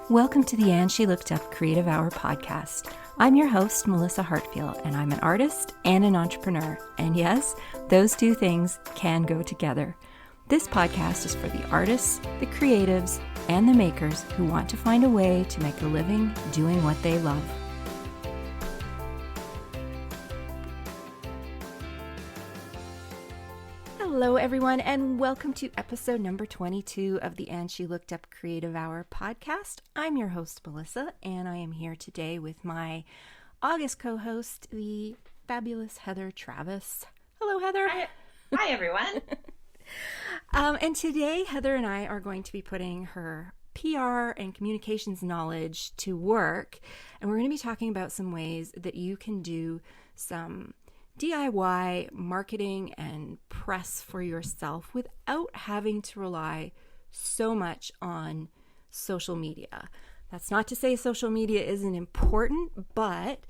Welcome to the And She Looked Up Creative Hour podcast. I'm your host, Melissa Hartfield, and I'm an artist and an entrepreneur. And yes, those two things can go together. This podcast is for the artists, the creatives, and the makers who want to find a way to make a living doing what they love. Hello, everyone, and welcome to episode number 22 of the And She Looked Up Creative Hour podcast. I'm your host, Melissa, and I am here today with my August co-host, the fabulous Heather Travis. Hello, Heather. Hi everyone. And today, Heather and I are going to be putting her PR and communications knowledge to work, and we're going to be talking about some ways that you can do some DIY marketing and press for yourself without having to rely so much on social media. That's not to say social media isn't important, but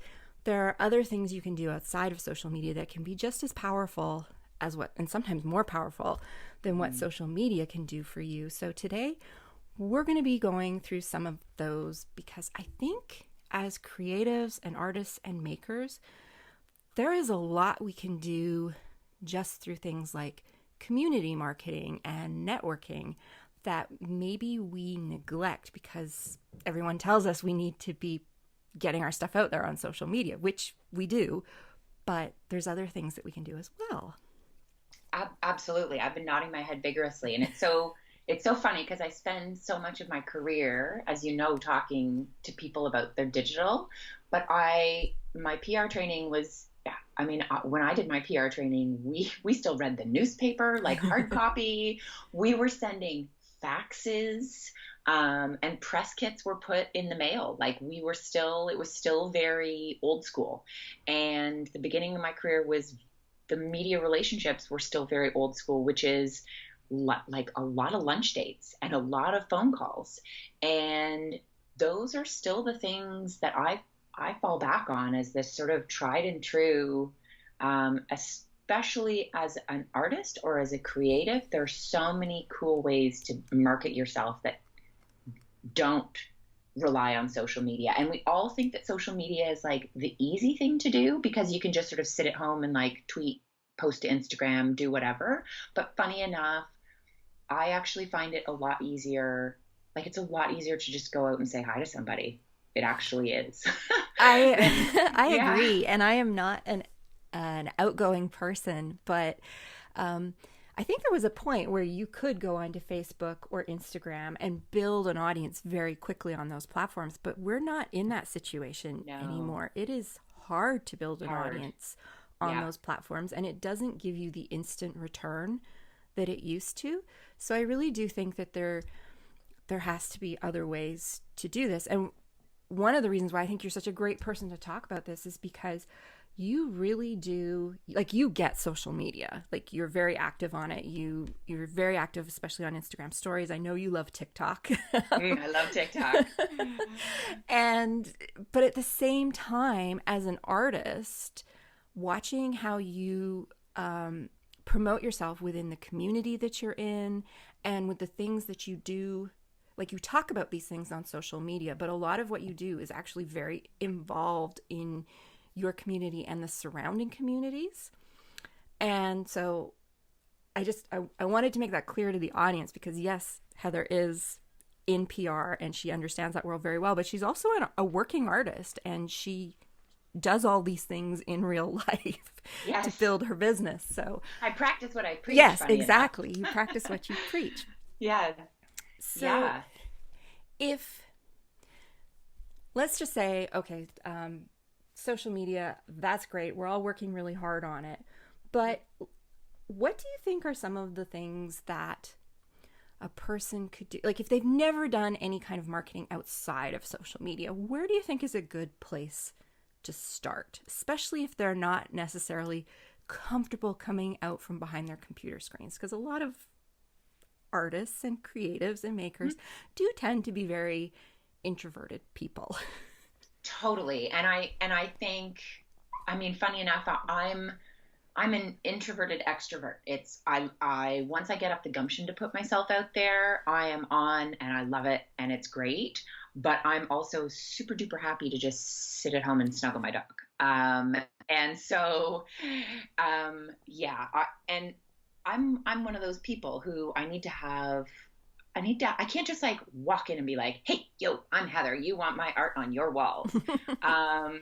there are other things you can do outside of social media that can be just as powerful as and sometimes more powerful than what social media can do for you. So today we're going to be going through some of those because I think as creatives and artists and makers, there is a lot we can do just through things like community marketing and networking that maybe we neglect because everyone tells us we need to be getting our stuff out there on social media, which we do, but there's other things that we can do as well. Absolutely. I've been nodding my head vigorously, and it's so funny because I spend so much of my career, as you know, talking to people about their digital, but my PR training was, when I did my PR training, we still read the newspaper, like hard copy. We were sending faxes, and press kits were put in the mail. Like it was still very old school. And the beginning of my career was the media relationships were still very old school, which is like a lot of lunch dates and a lot of phone calls. And those are still the things that I fall back on as this sort of tried and true, especially as an artist or as a creative. There's so many cool ways to market yourself that don't rely on social media. And we all think that social media is like the easy thing to do because you can just sort of sit at home and like tweet, post to Instagram, do whatever. But funny enough, I actually find it a lot easier. Like it's a lot easier to just go out and say hi to somebody. It actually is. I agree. And I am not an outgoing person, but I think there was a point where you could go onto Facebook or Instagram and build an audience very quickly on those platforms, but we're not in that situation anymore. It is hard to build an audience on those platforms, and it doesn't give you the instant return that it used to. So I really do think that there has to be other ways to do this. And one of the reasons why I think you're such a great person to talk about this is because you really do, like, you get social media. Like, you're very active on it. You're very active, especially on Instagram stories. I know you love TikTok. I love TikTok. But at the same time, as an artist, watching how you promote yourself within the community that you're in and with the things that you do. Like, you talk about these things on social media, but a lot of what you do is actually very involved in your community and the surrounding communities. And so I wanted to make that clear to the audience because, yes, Heather is in PR and she understands that world very well, but she's also a working artist and she does all these things in real life to build her business. So I practice what I preach. Yes, exactly. You practice what you preach. Yeah. So if, let's just say, okay, social media, that's great. We're all working really hard on it. But what do you think are some of the things that a person could do? Like, if they've never done any kind of marketing outside of social media, where do you think is a good place to start? Especially if they're not necessarily comfortable coming out from behind their computer screens. Because a lot of artists and creatives and makers do tend to be very introverted people. Totally. And I think, funny enough, I'm an introverted extrovert. I once I get up the gumption to put myself out there, I am on and I love it and it's great. but I'm also super duper happy to just sit at home and snuggle my dog. And so, yeah, and I'm one of those people who I can't just like walk in and be like, hey, yo, I'm Heather. You want my art on your walls. Um,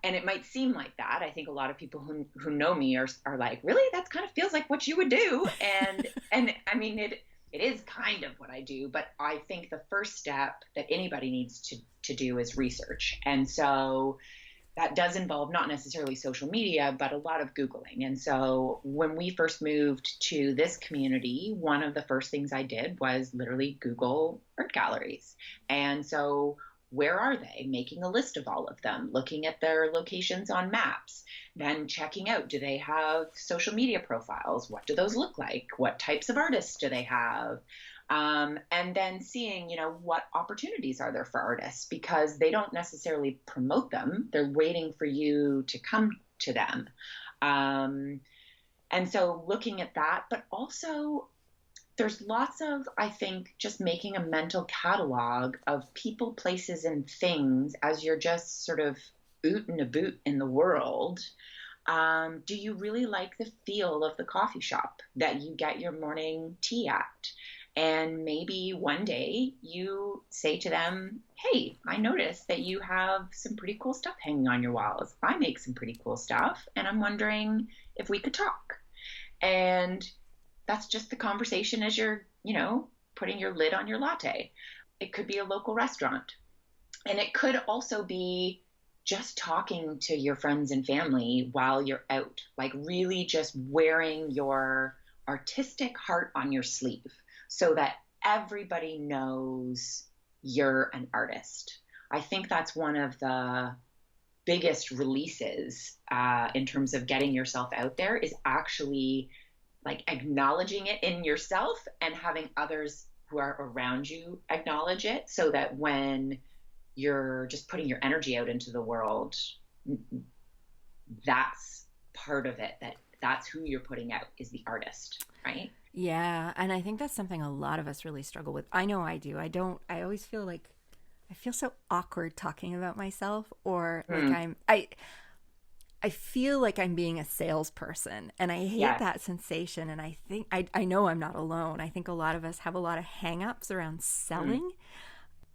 and it might seem like that. I think a lot of people who know me are like, really? That kind of feels like what you would do. And I mean, it is kind of what I do, but I think the first step that anybody needs to do is research. And so that does involve not necessarily social media, but a lot of Googling. And so when we first moved to this community, one of the first things I did was literally Google art galleries. And so where are they? Making a list of all of them, looking at their locations on maps, then checking out, do they have social media profiles? What do those look like? What types of artists do they have? And then seeing, what opportunities are there for artists, because they don't necessarily promote them. They're waiting for you to come to them. And so looking at that, but also there's lots of, I think, just making a mental catalog of people, places, and things as you're just sort of oot and a boot in the world. Do you really like the feel of the coffee shop that you get your morning tea at? And maybe one day you say to them, hey, I noticed that you have some pretty cool stuff hanging on your walls. I make some pretty cool stuff, and I'm wondering if we could talk. And that's just the conversation as you're, putting your lid on your latte. It could be a local restaurant. And it could also be just talking to your friends and family while you're out, like really just wearing your artistic heart on your sleeve so that everybody knows you're an artist. I think that's one of the biggest releases in terms of getting yourself out there, is actually like acknowledging it in yourself and having others who are around you acknowledge it, so that when you're just putting your energy out into the world, that's part of it, that's who you're putting out, is the artist, right? Yeah, and I think that's something a lot of us really struggle with. I know I do. I always feel like I feel so awkward talking about myself, or like I feel like I'm being a salesperson, and I hate that sensation. And I think I know I'm not alone. I think a lot of us have a lot of hang-ups around selling.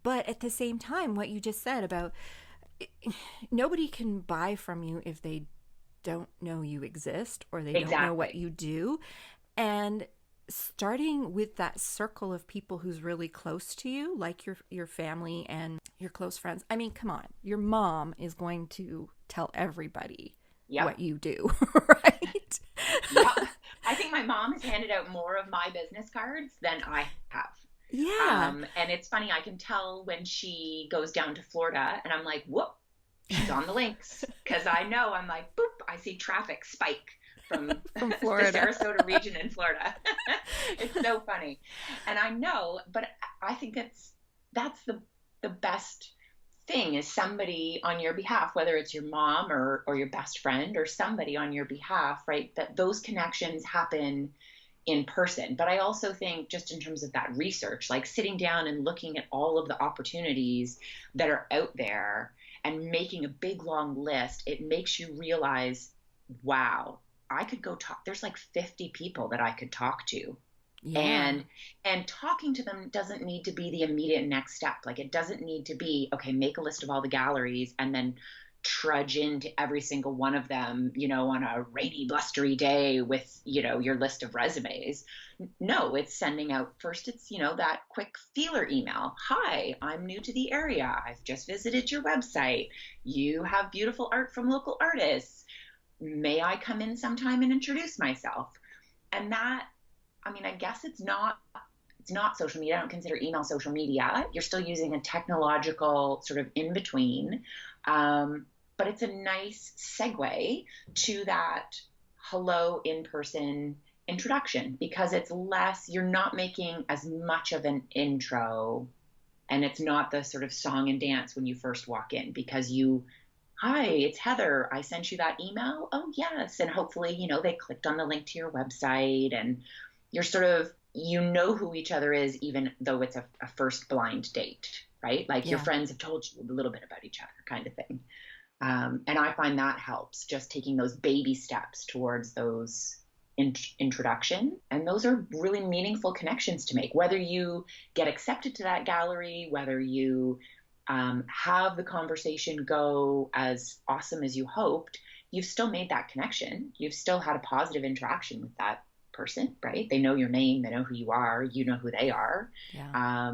But at the same time, what you just said about nobody can buy from you if they don't know you exist, or they don't know what you do. And starting with that circle of people who's really close to you, like your family and your close friends. I mean, come on, your mom is going to tell everybody what you do, right? Yeah. I think my mom has handed out more of my business cards than I have. Yeah. And it's funny, I can tell when she goes down to Florida and I'm like, whoop, she's on the links. Because I know, I'm like, boop, I see traffic spike from Florida, the Sarasota region in Florida. It's so funny. And I know, but I think that's the best thing, is somebody on your behalf, whether it's your mom or your best friend or somebody on your behalf, right? That those connections happen in person. But I also think, just in terms of that research, like sitting down and looking at all of the opportunities that are out there and making a big long list, it makes you realize, wow, I could go talk. There's like 50 people that I could talk to. Yeah. And talking to them doesn't need to be the immediate next step. Like, it doesn't need to be, okay, make a list of all the galleries and then trudge into every single one of them, on a rainy, blustery day with, your list of resumes. No, it's sending out first. It's, that quick feeler email. Hi, I'm new to the area. I've just visited your website. You have beautiful art from local artists. May I come in sometime and introduce myself? And that, I guess it's not social media. I don't consider email social media. You're still using a technological sort of in between. But it's a nice segue to that hello in-person introduction, because it's less, you're not making as much of an intro, and it's not the sort of song and dance when you first walk in, because hi, it's Heather. I sent you that email. Oh, yes. And hopefully, they clicked on the link to your website, and you're sort of, who each other is, even though it's a first blind date, right? Like your Yeah. friends have told you a little bit about each other, kind of thing. And I find that helps, just taking those baby steps towards those introduction. And those are really meaningful connections to make, whether you get accepted to that gallery, whether you have the conversation go as awesome as you hoped, you've still made that connection. You've still had a positive interaction with that person, right? They know your name, they know who you are, you know who they are. Yeah.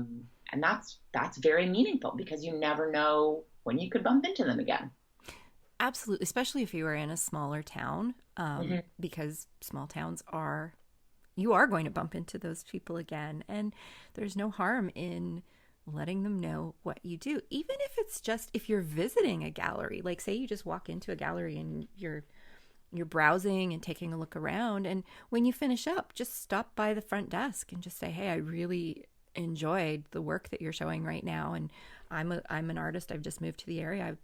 And that's very meaningful, because you never know when you could bump into them again. Absolutely, especially if you are in a smaller town, because small towns are, you are going to bump into those people again. And there's no harm in letting them know what you do, even if it's just if you're visiting a gallery. Like, say you just walk into a gallery and you're browsing and taking a look around, and when you finish up, just stop by the front desk and just say, hey, I really enjoyed the work that you're showing right now, and I'm an artist, I've just moved to the area.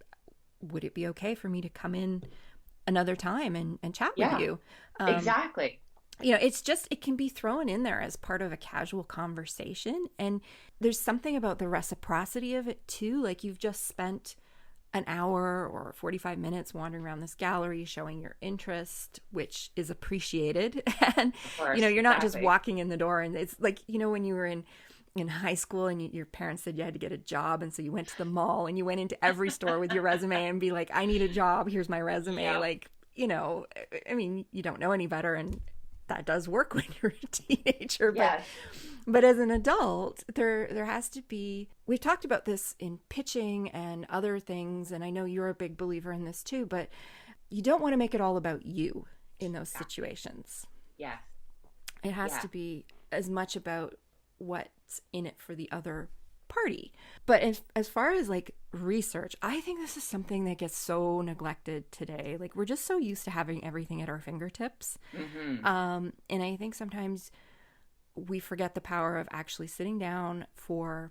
Would it be okay for me to come in another time and chat with you? Exactly. It's just, it can be thrown in there as part of a casual conversation. And there's something about the reciprocity of it too. Like, you've just spent an hour or 45 minutes wandering around this gallery, showing your interest, which is appreciated. And, Course, you're not exactly. just walking in the door. And it's like, when you were in high school and your parents said you had to get a job, and so you went to the mall and you went into every store with your resume and be like, I need a job, here's my resume. Yeah. Like, I mean, you don't know any better, and that does work when you're a teenager. Yes. But as an adult, there has to be, we've talked about this in pitching and other things, and I know you're a big believer in this too, but you don't want to make it all about you in those situations. Yeah. It has to be as much about what's in it for the other party. But as far as like research, I think this is something that gets so neglected today. Like, we're just so used to having everything at our fingertips. And I think sometimes we forget the power of actually sitting down for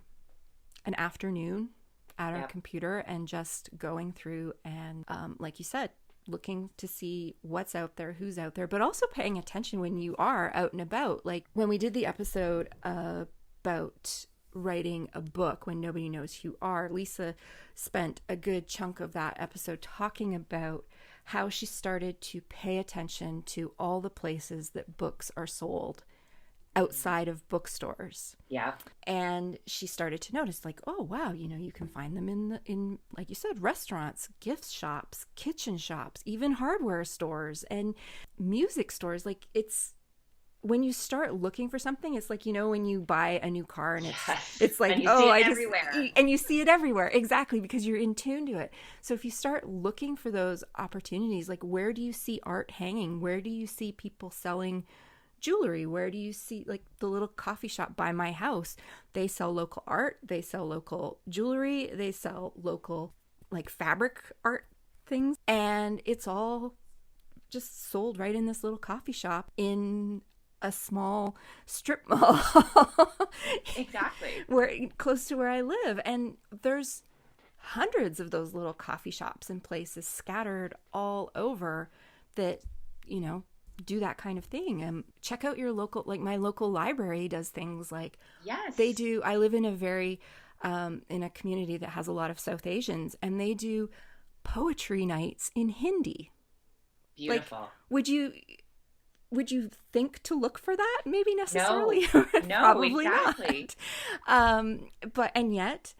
an afternoon at our computer and just going through and, like you said, looking to see what's out there, who's out there, but also paying attention when you are out and about. Like, when we did the episode about writing a book when nobody knows who you are, Lisa spent a good chunk of that episode talking about how she started to pay attention to all the places that books are sold outside of bookstores. Yeah. And she started to notice, like, oh wow, you can find them in like you said, restaurants, gift shops, kitchen shops, even hardware stores and music stores. Like, it's, when you start looking for something, it's like, when you buy a new car and it's like, and you oh, see it I everywhere. and you see it everywhere. Exactly. Because you're in tune to it. So if you start looking for those opportunities, like, where do you see art hanging? Where do you see people selling jewelry? Where do you see, like, the little coffee shop by my house? They sell local art, they sell local jewelry, they sell local, like, fabric art things, and it's all just sold right in this little coffee shop in a small strip mall. Exactly. Where, close to where I live. And there's hundreds of those little coffee shops and places scattered all over that, do that kind of thing. Check out your local, like, my local library does things like, Yes. they do. I live in a very, in a community that has a lot of South Asians, and they do poetry nights in Hindi. Beautiful. Like, would you think to look for that? Maybe necessarily. No, Probably exactly. not. And yet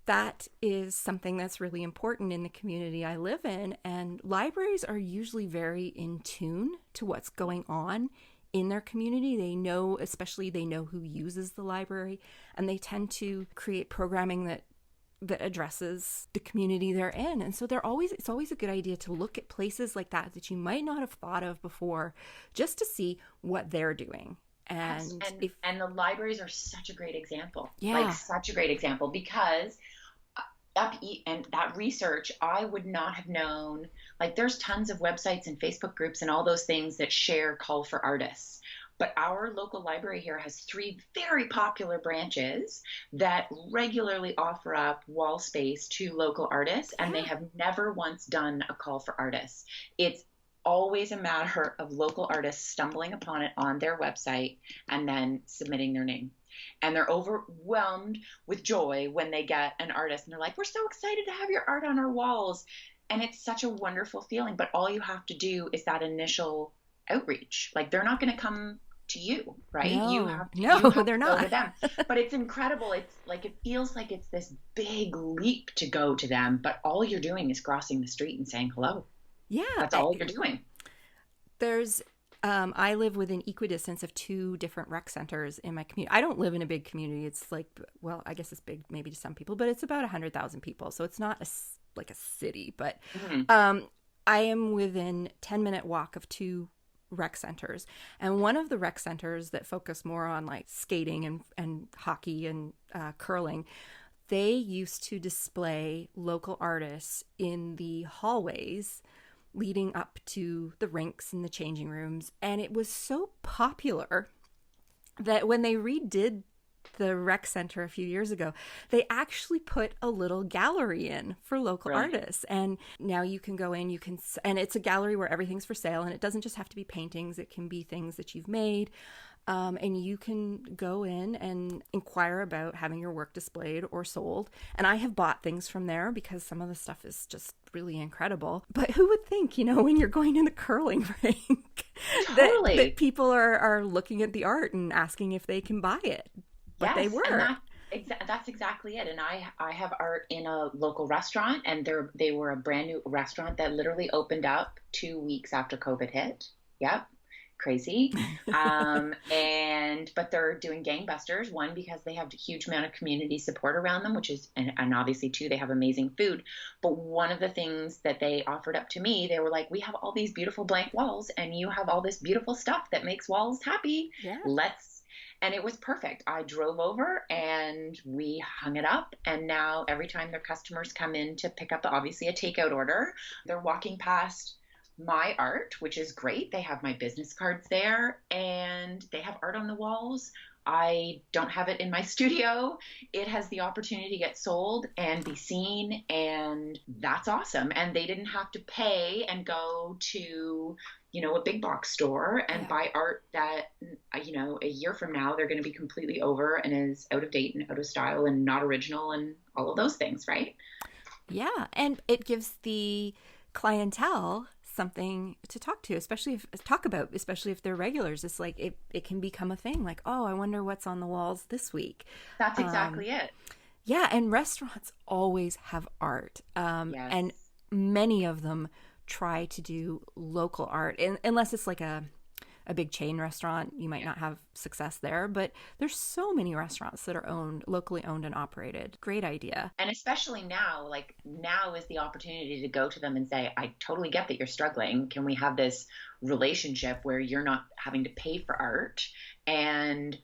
that is something that's really important in the community I live in. And libraries are usually very in tune to what's going on in their community. They know who uses the library, and they tend to create programming that addresses the community they're in. And so it's always a good idea to look at places like that you might not have thought of before, just to see what they're doing. And the libraries are such a great example. Yeah. Like, such a great example, because that research, I would not have known. Like, there's tons of websites and Facebook groups and all those things that share call for artists. But our local library here has 3 very popular branches that regularly offer up wall space to local artists, and they have never once done a call for artists. It's always a matter of local artists stumbling upon it on their website and then submitting their name. and they're overwhelmed with joy when they get an artist and they're like, we're so excited to have your art on our walls. And it's such a wonderful feeling. But all you have to do is that initial outreach. Like, they're not going to come to you, right? They're Go not. to them. But it's incredible. It's like, it feels like it's this big leap to go to them, but all you're doing is crossing the street and saying hello. Yeah. That's all you're doing. There's I live within equidistance of 2 different rec centers in my community. I don't live in a big community. It's like, well, I guess it's big maybe to some people, but it's about 100,000 people. So it's not like a city, but I am within 10-minute walk of 2 rec centers. And one of the rec centers that focus more on like skating and hockey and curling, they used to display local artists in the hallways leading up to the rinks and the changing rooms. And it was so popular that when they redid the rec center a few years ago, they actually put a little gallery in for local artists. And now you can go in, and it's a gallery where everything's for sale, and it doesn't just have to be paintings. It can be things that you've made. And you can go in and inquire about having your work displayed or sold. And I have bought things from there because some of the stuff is just really incredible. But who would think, when you're going in the curling rink, that people are looking at the art and asking if they can buy it. But they were. And that's exactly it. And I have art in a local restaurant, and they were a brand new restaurant that literally opened up 2 weeks after COVID hit. Yep. Crazy. But they're doing gangbusters. 1, because they have a huge amount of community support around them, and obviously 2, they have amazing food. But one of the things that they offered up to me, they were like, we have all these beautiful blank walls, and you have all this beautiful stuff that makes walls happy. Yeah. And it was perfect. I drove over and we hung it up. And now every time their customers come in to pick up, obviously, a takeout order, they're walking past my art, which is great. They have my business cards there, and they have art on the walls. I don't have it in my studio. It has the opportunity to get sold and be seen, and that's awesome. And they didn't have to pay and go to, a big box store and buy art that, a year from now, they're going to be completely over and is out of date and out of style and not original and all of those things, right? Yeah. And it gives the clientele something to talk about, especially if they're regulars. It's like it can become a thing, like, oh, I wonder what's on the walls this week. That's exactly it. Yeah. And restaurants always have art. And many of them try to do local art, unless it's like a big chain restaurant. You might not have success there, but there's so many restaurants that are locally owned and operated. Great idea. And especially now, now is the opportunity to go to them and say, I totally get that you're struggling. Can we have this relationship where you're not having to pay for art and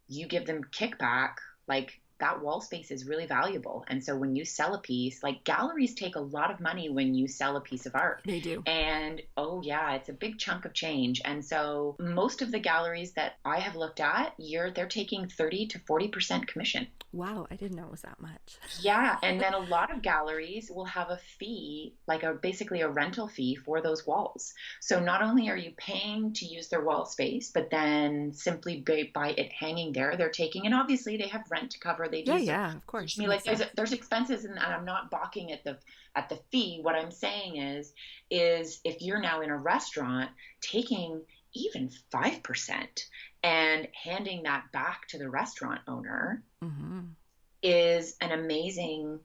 you give them kickback? Like, that wall space is really valuable. And so when you sell a piece, like, galleries take a lot of money when you sell a piece of art. They do. And it's a big chunk of change. And so most of the galleries that I have looked at, they're taking 30 to 40% commission. Wow, I didn't know it was that much. Yeah. And then a lot of galleries will have a fee, basically a rental fee for those walls. So not only are you paying to use their wall space, but then simply by it hanging there, they're taking, and obviously they have rent to cover. They do. Yeah, of course. I mean, there's expenses, and I'm not balking at the fee. What I'm saying is if you're now in a restaurant, taking even 5% and handing that back to the restaurant owner is an amazing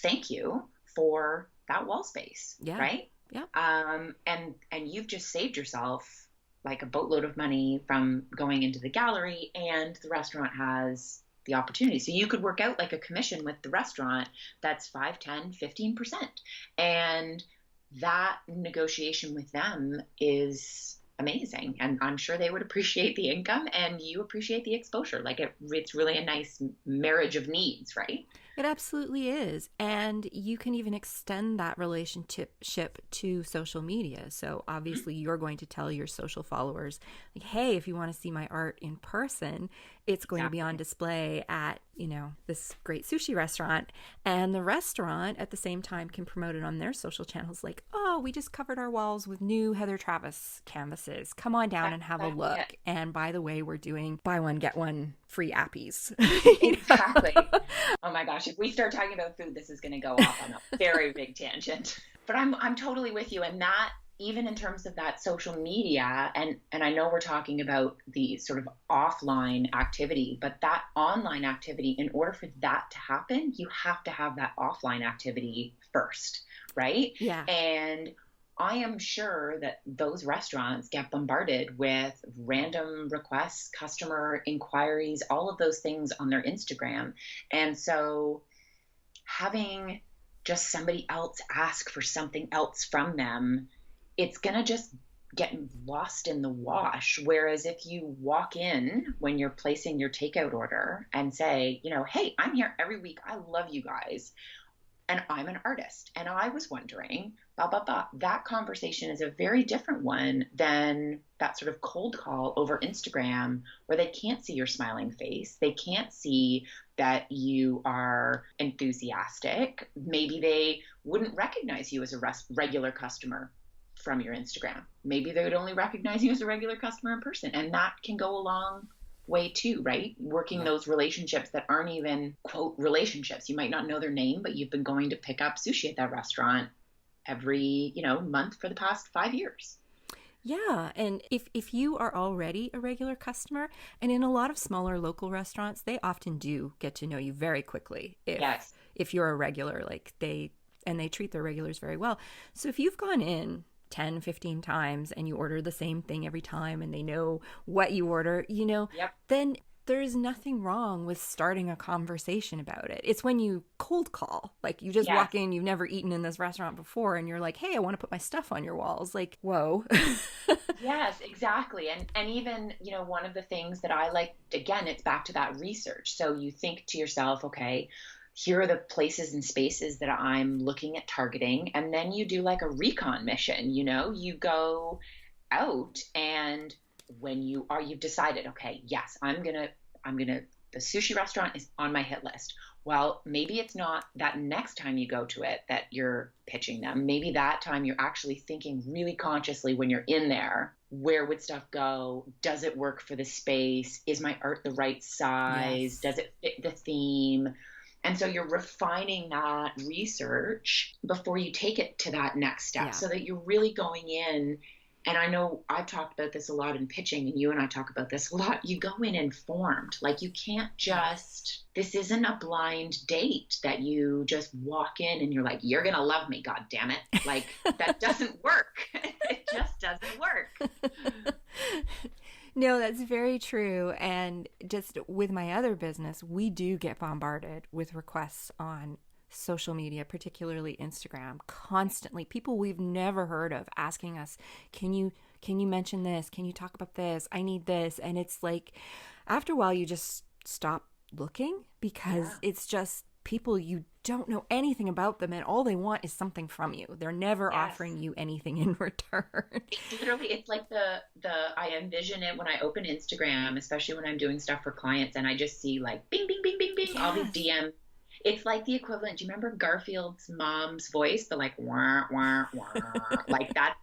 thank you for that wall space. Yeah. Right. Yeah. And you've just saved yourself like a boatload of money from going into the gallery, and the restaurant has the opportunity. So you could work out like a commission with the restaurant that's 5, 10, 15%. And that negotiation with them is amazing. And I'm sure they would appreciate the income, and you appreciate the exposure. Like, it's really a nice marriage of needs, right? It absolutely is. And you can even extend that relationship to social media. So obviously you're going to tell your social followers, like, hey, if you want to see my art in person, it's going to be on display at, you know, this great sushi restaurant. And the restaurant at the same time can promote it on their social channels like, oh, we just covered our walls with new Heather Travis canvases. Come on down and have a look. Yeah. And by the way, we're doing buy one, get one free appies. Exactly. Oh my gosh. If we start talking about food, this is going to go off on a very big tangent. But I'm totally with you. And that, even in terms of that social media, and I know we're talking about the sort of offline activity, but that online activity, in order for that to happen, you have to have that offline activity first, right? Yeah. And I am sure that those restaurants get bombarded with random requests, customer inquiries, all of those things on their Instagram. And so having just somebody else ask for something else from them, it's going to just get lost in the wash. Whereas if you walk in when you're placing your takeout order and say, you know, hey, I'm here every week. I love you guys. And I'm an artist. And I was wondering, blah, blah, blah. That conversation is a very different one than that sort of cold call over Instagram where they can't see your smiling face. They can't see that you are enthusiastic. Maybe they wouldn't recognize you as a regular customer from your Instagram. Maybe they would only recognize you as a regular customer in person. And that can go a long way too, right? Working those relationships that aren't even quote relationships. You might not know their name, but you've been going to pick up sushi at that restaurant every, you know, month for the past 5 years. Yeah. And if you are already a regular customer, and in a lot of smaller local restaurants, they often do get to know you very quickly. If you're a regular, like they treat their regulars very well. So if you've gone in 10, 15 times and you order the same thing every time and they know what you order, you know, then there's nothing wrong with starting a conversation about it. It's when you cold call, like you just walk in, you've never eaten in this restaurant before, and you're like, hey, I want to put my stuff on your walls. Like, whoa. Yes, exactly. And even, you know, one of the things that I like, again, it's back to that research. So you think to yourself, okay, here are the places and spaces that I'm looking at targeting. And then you do like a recon mission, you know, you go out, and when you've decided, okay, yes, the sushi restaurant is on my hit list. Well, maybe it's not that next time you go to it that you're pitching them. Maybe that time you're actually thinking really consciously when you're in there, where would stuff go? Does it work for the space? Is my art the right size? Yes. Does it fit the theme? And so you're refining that research before you take it to that next step, so that you're really going in. And I know I've talked about this a lot in pitching, and you and I talk about this a lot. You go in informed. Like, you can't this isn't a blind date that you just walk in and you're like, you're going to love me, God damn it. Like, that doesn't work. It just doesn't work. No, that's very true. And just with my other business, we do get bombarded with requests on social media, particularly Instagram, constantly. People we've never heard of asking us, can you mention this? Can you talk about this? I need this. And it's like, after a while, you just stop looking, because it's just people, you don't know anything about them, and all they want is something from you. They're never offering you anything in return. Literally, it's like I envision it when I open Instagram, especially when I'm doing stuff for clients, and I just see like bing, bing, bing, bing, bing, all these DMs. It's like the equivalent. Do you remember Garfield's mom's voice? The like, wah, wah, wah, like that.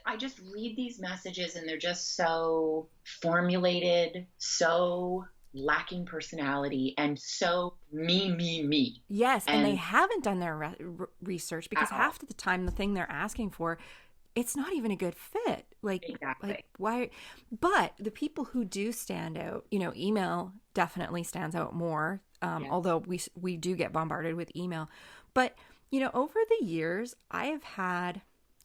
I just read these messages, and they're just so formulated, so lacking personality, and so me. Yes, and they haven't done their research, because half of the time the thing they're asking for, it's not even a good fit. Like, exactly. Like, why? But the people who do stand out, you know, email definitely stands out more. Although we do get bombarded with email. But, you know, over the years, I have had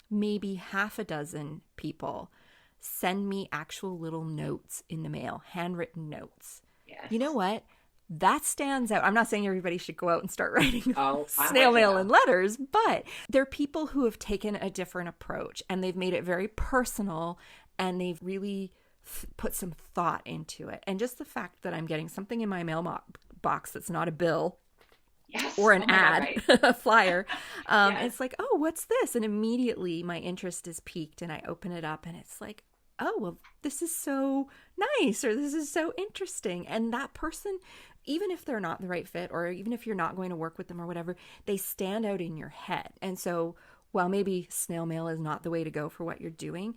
maybe half a dozen people send me actual little notes in the mail, handwritten notes. Yes. You know what? That stands out. I'm not saying everybody should go out and start writing snail mail and letters, but they're people who have taken a different approach, and they've made it very personal, and they've really put some thought into it. And just the fact that I'm getting something in my mailbox that's not a bill or an ad, a flyer, it's like, oh, what's this? And immediately my interest is piqued, and I open it up, and it's like, oh, well, this is so nice, or this is so interesting. And that person, even if they're not the right fit, or even if you're not going to work with them or whatever, they stand out in your head. And so while maybe snail mail is not the way to go for what you're doing,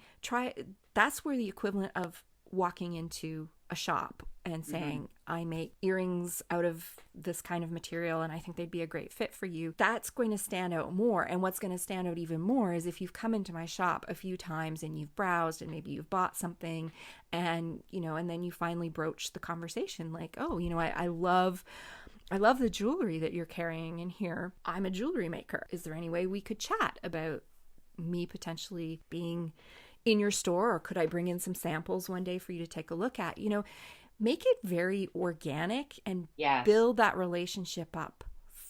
that's where the equivalent of walking into a shop and saying, I make earrings out of this kind of material and I think they'd be a great fit for you. That's going to stand out more. And what's going to stand out even more is if you've come into my shop a few times and you've browsed and maybe you've bought something and, and then you finally broach the conversation like, oh, I love the jewelry that you're carrying in here. I'm a jewelry maker. Is there any way we could chat about me potentially being in your store, or could I bring in some samples one day for you to take a look at? Make it very organic and build that relationship up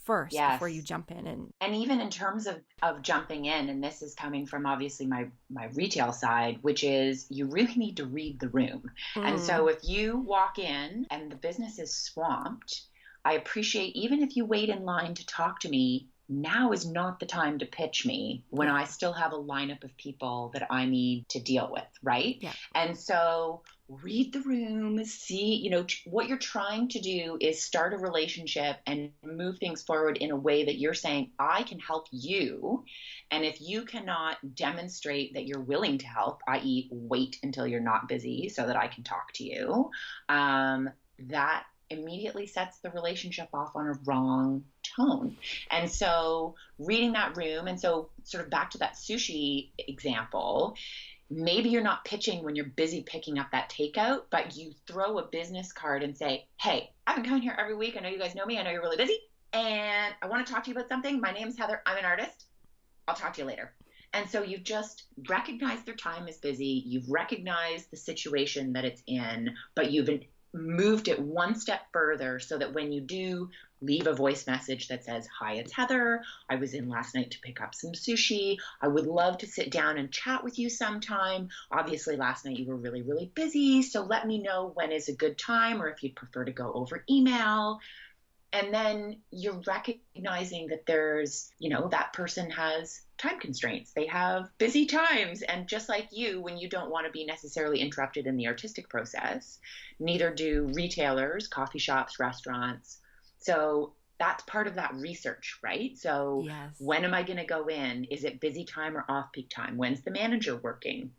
first before you jump in. And even in terms of jumping in, and this is coming from obviously my retail side, which is you really need to read the room. And so if you walk in and the business is swamped, I appreciate, even if you wait in line to talk to me, now is not the time to pitch me when I still have a lineup of people that I need to deal with, right? Yeah. And so read the room, see, what you're trying to do is start a relationship and move things forward in a way that you're saying, I can help you. And if you cannot demonstrate that you're willing to help, i.e. wait until you're not busy so that I can talk to you, that immediately sets the relationship off on a wrong tone. And so reading that room, and so sort of back to that sushi example, maybe you're not pitching when you're busy picking up that takeout, but you throw a business card and say, hey, I've been coming here every week. I know you guys know me. I know you're really busy. And I want to talk to you about something. My name's Heather. I'm an artist. I'll talk to you later. And so you've just recognized their time is busy. You've recognized the situation that it's in, but you've moved it one step further so that when you do leave a voice message that says, hi, it's Heather. I was in last night to pick up some sushi. I would love to sit down and chat with you sometime. Obviously, last night you were really, really busy. So let me know when is a good time, or if you'd prefer to go over email. And then you're recognizing that there's, that person has time constraints. They have busy times. And just like you, when you don't want to be necessarily interrupted in the artistic process, neither do retailers, coffee shops, restaurants. So that's part of that research, right? So when am I going to go in? Is it busy time or off-peak time? When's the manager working?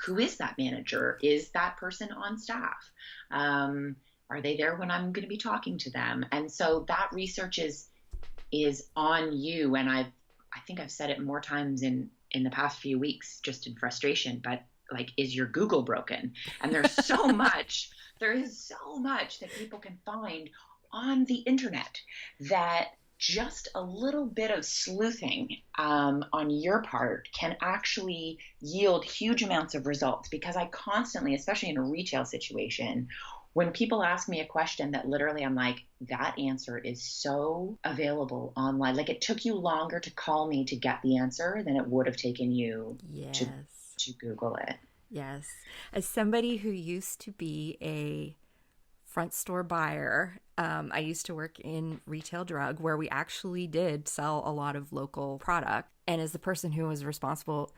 Who is that manager? Is that person on staff? Are they there when I'm going to be talking to them? And so that research is on you. And I think I've said it more times in the past few weeks, just in frustration, but like, is your Google broken? And there's so much, there is so much that people can find on the internet that just a little bit of sleuthing on your part can actually yield huge amounts of results. Because I constantly, especially in a retail situation, when people ask me a question that literally I'm like, that answer is so available online. Like, it took you longer to call me to get the answer than it would have taken you to Google it. Yes. As somebody who used to be a front store buyer, I used to work in retail drug where we actually did sell a lot of local product. And as the person who was responsible,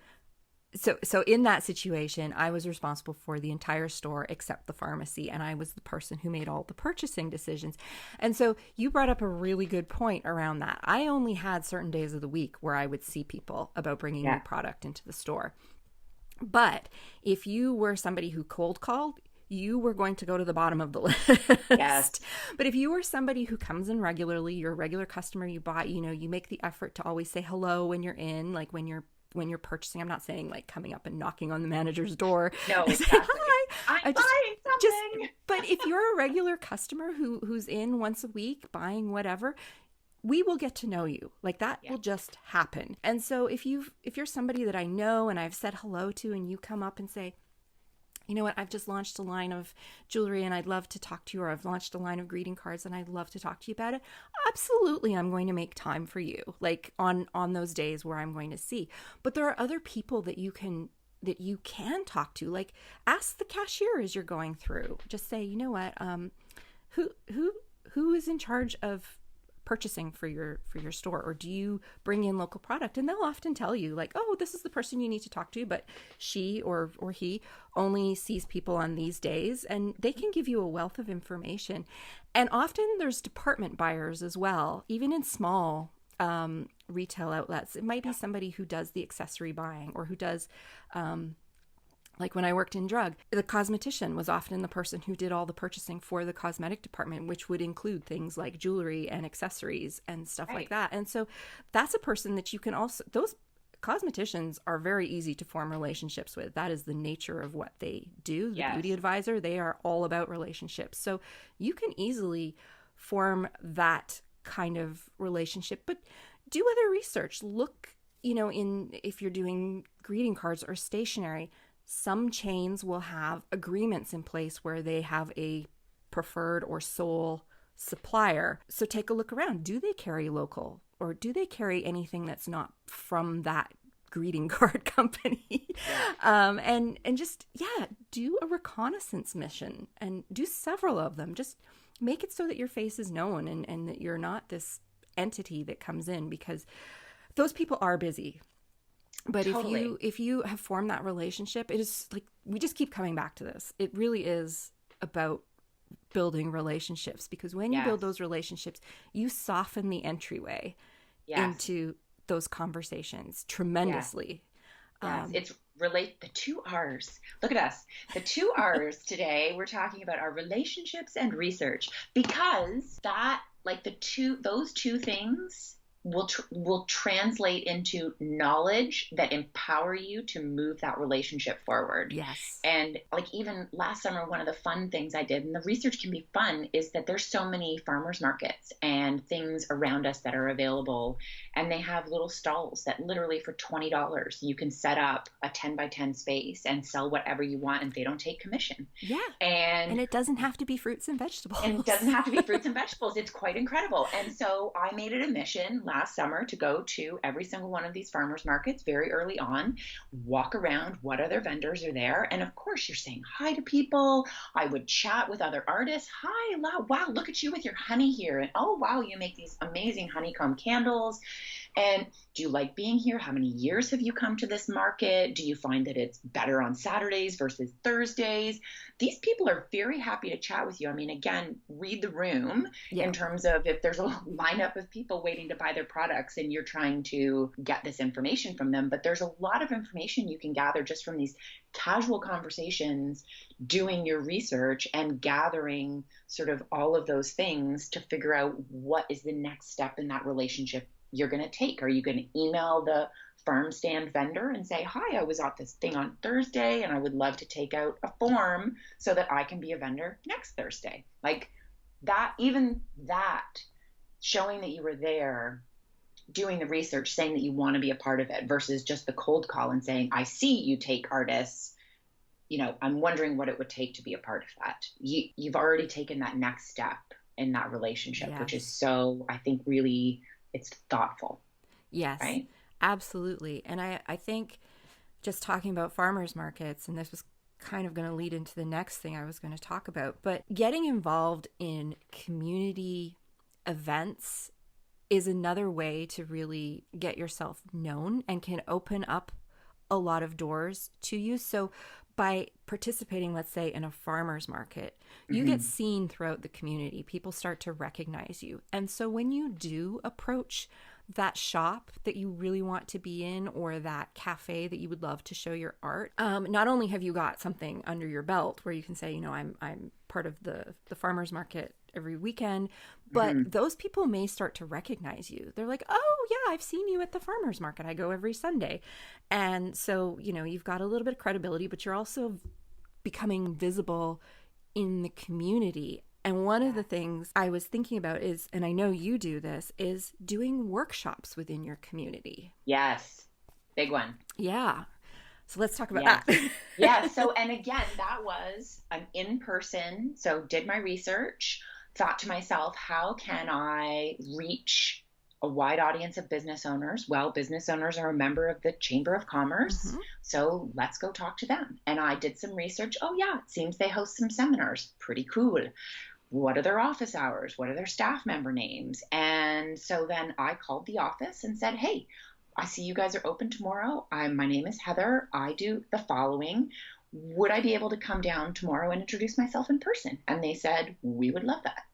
so in that situation, I was responsible for the entire store except the pharmacy, and I was the person who made all the purchasing decisions. And so you brought up a really good point around that. I only had certain days of the week where I would see people about bringing new product into the store. But if you were somebody who cold called, you were going to go to the bottom of the list. Yes. But if you were somebody who comes in regularly, you're a regular customer, you bought, you make the effort to always say hello when you're in, like when you're purchasing. I'm not saying like coming up and knocking on the manager's door. No, exactly. Hi. I'm buying something. But if you're a regular customer who's in once a week buying whatever, we will get to know you. Like that will just happen. And so if you're somebody that I know and I've said hello to, and you come up and say, you know what, I've just launched a line of jewelry and I'd love to talk to you, or I've launched a line of greeting cards and I'd love to talk to you about it. Absolutely, I'm going to make time for you, like on those days where I'm going to see. But there are other people that you can talk to. Like, ask the cashier as you're going through. Just say, you know what, who is in charge of purchasing for your store, or do you bring in local product? And they'll often tell you like, oh, this is the person you need to talk to, but she or he only sees people on these days, and they can give you a wealth of information. And often there's department buyers as well, even in small retail outlets. It might be somebody who does the accessory buying, or who does like when I worked in drug, the cosmetician was often the person who did all the purchasing for the cosmetic department, which would include things like jewelry and accessories and stuff like that. And so that's a person that you can also, those cosmeticians are very easy to form relationships with. That is the nature of what they do. The beauty advisor, they are all about relationships. So you can easily form that kind of relationship, but do other research. Look, if you're doing greeting cards or stationery, some chains will have agreements in place where they have a preferred or sole supplier. So take a look around. Do they carry local, or do they carry anything that's not from that greeting card company? And just, do a reconnaissance mission, and do several of them. Just make it so that your face is known, and that you're not this entity that comes in, because those people are busy. But totally. if you have formed that relationship, it is like, we just keep coming back to this. It really is about building relationships, because when you build those relationships, you soften the entryway into those conversations tremendously. It's relate the 2 R's. Look at us. The 2 R's today, we're talking about our relationships and research, because that, like those two things will translate into knowledge that empower you to move that relationship forward. Yes. And like even last summer, one of the fun things I did, and the research can be fun, is that there's so many farmers markets and things around us that are available, and they have little stalls that literally for $20 you can set up a 10 by 10 space and sell whatever you want, and they don't take commission. Yeah. And it doesn't have to be fruits and vegetables. And it doesn't have to be fruits and vegetables. It's quite incredible. And so I made it a mission last summer to go to every single one of these farmers markets very early on, walk around, what other vendors are there. And of course, you're saying hi to people. I would chat with other artists. Hi, wow, look at you with your honey here. And oh, wow, you make these amazing honeycomb candles. And do you like being here? How many years have you come to this market? Do you find that it's better on Saturdays versus Thursdays? These people are very happy to chat with you. I mean, again, read the room in terms of if there's a lineup of people waiting to buy their products and you're trying to get this information from them. But there's a lot of information you can gather just from these casual conversations, doing your research and gathering sort of all of those things to figure out what is the next step in that relationship you're going to take. Are you going to email the farm stand vendor and say, hi, I was at this thing on Thursday and I would love to take out a form so that I can be a vendor next Thursday? Like that, even that, showing that you were there, doing the research, saying that you want to be a part of it versus just the cold call and saying, I see you take artists. I'm wondering what it would take to be a part of that. You've already taken that next step in that relationship, which is so, I think, really, it's thoughtful. Yes, right? Absolutely. And I think just talking about farmers markets, and this was kind of going to lead into the next thing I was going to talk about, but getting involved in community events is another way to really get yourself known and can open up a lot of doors to you. So by participating, let's say, in a farmer's market, you get seen throughout the community. People start to recognize you. And so when you do approach that shop that you really want to be in, or that cafe that you would love to show your art, not only have you got something under your belt where you can say, I'm part of the farmer's market every weekend, but those people may start to recognize you. They're like, oh yeah, I've seen you at the farmer's market. I go every Sunday. And so, you've got a little bit of credibility, but you're also becoming visible in the community. And one of the things I was thinking about is, and I know you do this, is doing workshops within your community. Yes. Big one. Yeah. So let's talk about that. Yeah. So, and again, that was an in-person. So did my research, thought to myself, how can I reach a wide audience of business owners? Well, business owners are a member of the Chamber of Commerce. So let's go talk to them. And I did some research. Oh yeah, it seems they host some seminars. Pretty cool. What are their office hours? What are their staff member names? And And so then I called the office and said, hey, I see you guys are open tomorrow. My name is Heather. I do the following. Would I be able to come down tomorrow and introduce myself in person? And they said, we would love that.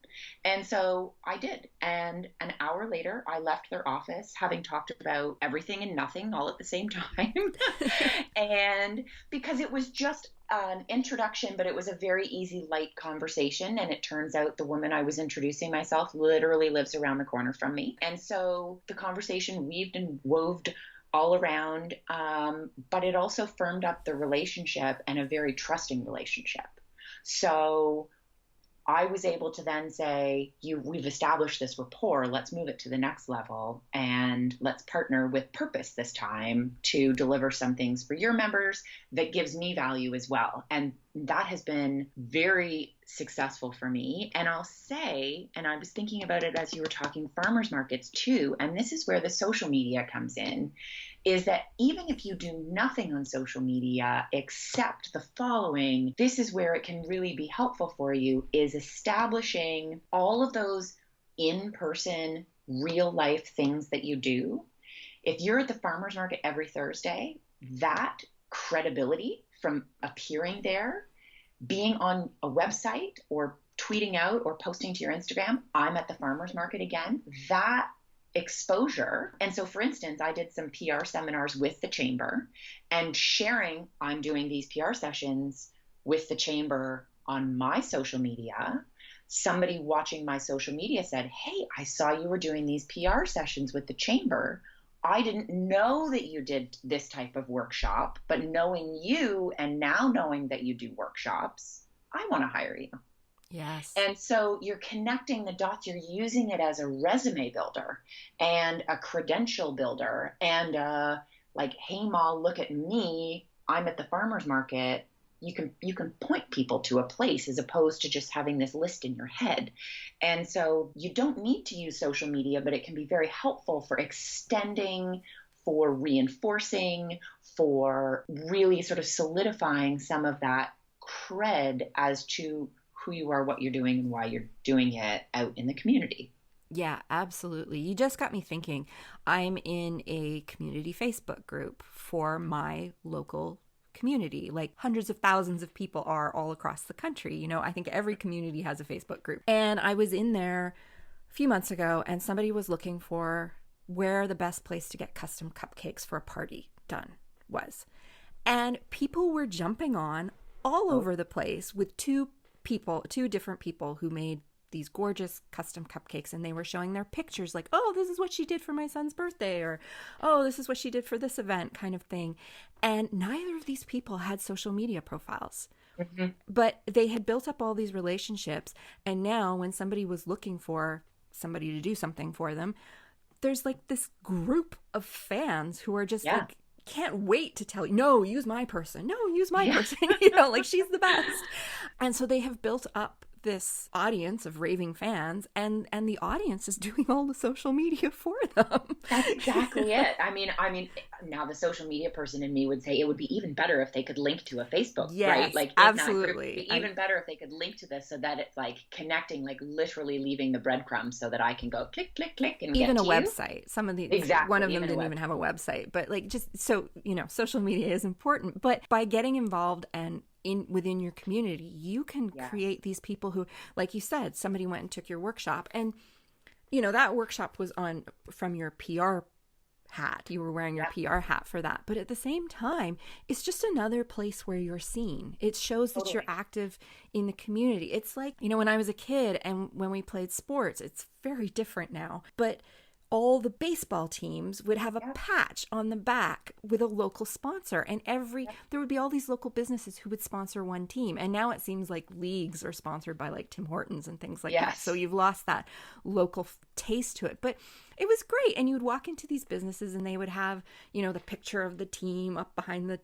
And so I did. And an hour later, I left their office having talked about everything and nothing all at the same time. And because it was just an introduction, but it was a very easy, light conversation. And it turns out the woman I was introducing myself literally lives around the corner from me. And so the conversation weaved and woved all around, but it also firmed up the relationship and a very trusting relationship. So I was able to then say, we've established this rapport, let's move it to the next level, and let's partner with purpose this time to deliver some things for your members that gives me value as well. And that has been very successful for me. And I'll say, and I was thinking about it as you were talking farmers markets too, and this is where the social media comes in, is that even if you do nothing on social media except the following, this is where it can really be helpful for you, is establishing all of those in-person, real-life things that you do. If you're at the farmers market every Thursday, that credibility from appearing there, being on a website or tweeting out or posting to your Instagram, I'm at the farmers market again, that exposure. And so, for instance, I did some PR seminars with the chamber, and sharing I'm doing these PR sessions with the chamber on my social media. Somebody watching my social media said, hey, I saw you were doing these PR sessions with the chamber. I didn't know that you did this type of workshop, but knowing you and now knowing that you do workshops, I want to hire you. Yes. And so you're connecting the dots. You're using it as a resume builder and a credential builder and like, hey, Ma, look at me. I'm at the farmer's market. You can point people to a place as opposed to just having this list in your head. And so you don't need to use social media, but it can be very helpful for extending, for reinforcing, for really sort of solidifying some of that cred as to who you are, what you're doing, and why you're doing it out in the community. Yeah, absolutely. You just got me thinking. I'm in a community Facebook group for my local community. Like hundreds of thousands of people are all across the country. You know, I think every community has a Facebook group. And I was in there a few months ago, and somebody was looking for where the best place to get custom cupcakes for a party done was. And people were jumping on all over the place with two different people who made these gorgeous custom cupcakes, and they were showing their pictures like, oh, this is what she did for my son's birthday, or oh, this is what she did for this event, kind of thing. And neither of these people had social media profiles. Mm-hmm. But they had built up all these relationships, and now when somebody was looking for somebody to do something for them, there's like this group of fans who are just like, can't wait to tell you, no, use my person. No, use my person. You know, like, she's the best. And so they have built up this audience of raving fans, and the audience is doing all the social media for them. That's exactly it. I mean, now the social media person in me would say it would be even better if they could link to a Facebook, right? Like, absolutely. It would be even better if they could link to this so that it's like connecting, like literally leaving the breadcrumbs so that I can go click, click, click, and even get a to website. You. Some of the exactly. One of them didn't even have a website, but like, just so you know, social media is important. But by getting involved and within your community, you can create these people who, like you said, somebody went and took your workshop, and you know that workshop was on from your PR hat. You were wearing your PR hat for that, but at the same time, it's just another place where you're seen. It shows that you're active in the community. It's like, you know, when I was a kid and when we played sports, it's very different now, but all the baseball teams would have a patch on the back with a local sponsor, and there would be all these local businesses who would sponsor one team. And now it seems like leagues are sponsored by like Tim Hortons and things like that. So you've lost that local taste to it, but it was great. And you would walk into these businesses and they would have, you know, the picture of the team up behind the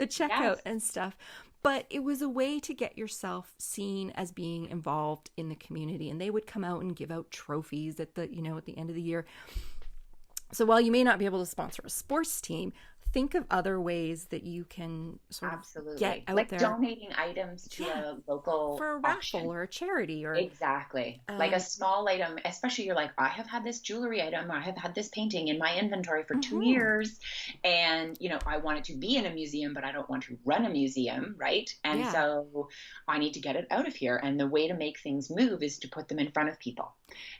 checkout and stuff. But it was a way to get yourself seen as being involved in the community. And they would come out and give out trophies at the end of the year. So while you may not be able to sponsor a sports team, think of other ways that you can sort of get Absolutely. out Like there. donating items to Yeah, a local for a raffle auction. or a charity or Exactly. Like a um small item, especially you're like, I have had this jewelry item, I have had this painting in my inventory for two mhm. years. And, I want it to be in a museum, but I don't want to run a museum, right? And Yeah. so I need to get it out of here. And the way to make things move is to put them in front of people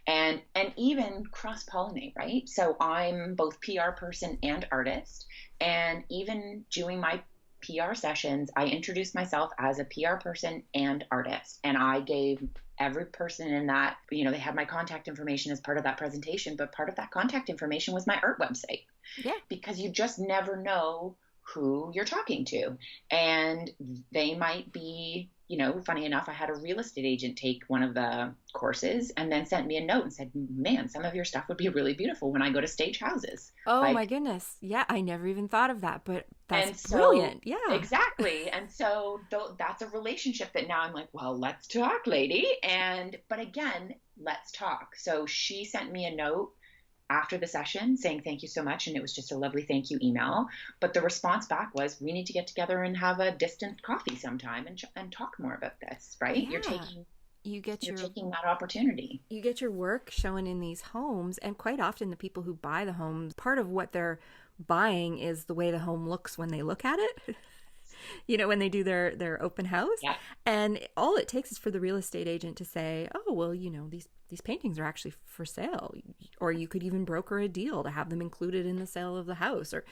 and even cross-pollinate, right? So I'm both PR person and artist. And even doing my PR sessions, I introduced myself as a PR person and artist. And I gave every person in that, they had my contact information as part of that presentation, but part of that contact information was my art website Yeah. because you just never know who you're talking to. And they might be, funny enough, I had a real estate agent take one of the courses and then sent me a note and said, man, some of your stuff would be really beautiful when I go to stage houses. Oh my Like, goodness. Yeah, I never even thought of that, but that's and so, brilliant. Yeah. exactly. And so that's a relationship that now I'm like, well, let's talk, lady. But again, let's talk. So she sent me a note after the session saying thank you so much, and it was just a lovely thank you email. But the response back was, we need to get together and have a distant coffee sometime and talk more about this, right? You're Yeah. taking You get you're your taking that opportunity. you get your work shown in these homes, and quite often the people who buy the homes, part of what they're buying is the way the home looks when they look at it. When they do their open house. Yeah, And all it takes is for the real estate agent to say, oh, well, these paintings are actually for sale. Or you could even broker a deal to have them included in the sale of the house. Or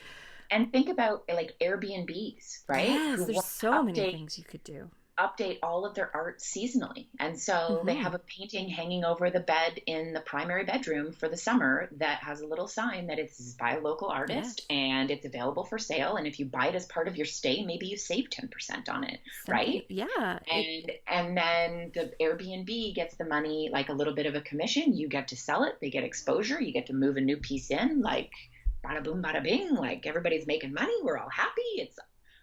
and think about like Airbnbs, right? yes, Who there's want to so many things you could do. update all of their art seasonally. And so they Hmm. have a painting hanging over the bed in the primary bedroom for the summer that has a little sign that it's by a local artist Yes. and it's available for sale. And if you buy it as part of your stay, maybe you save 10% on it, Something, right? yeah. And then the Airbnb gets the money, like a little bit of a commission. You get to sell it, they get exposure, you get to move a new piece in, like bada boom, bada bing, like everybody's making money, we're all happy.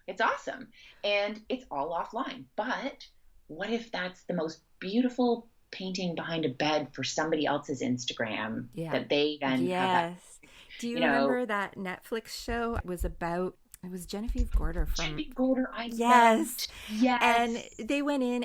It's awesome. And it's all offline. But what if that's the most beautiful painting behind a bed for somebody else's Instagram Yeah. that they then have that, Yes. Do you you know, remember that Netflix show? It was Genevieve Gorder from, Jimmy Golder, I yes. loved. Yes. And they went in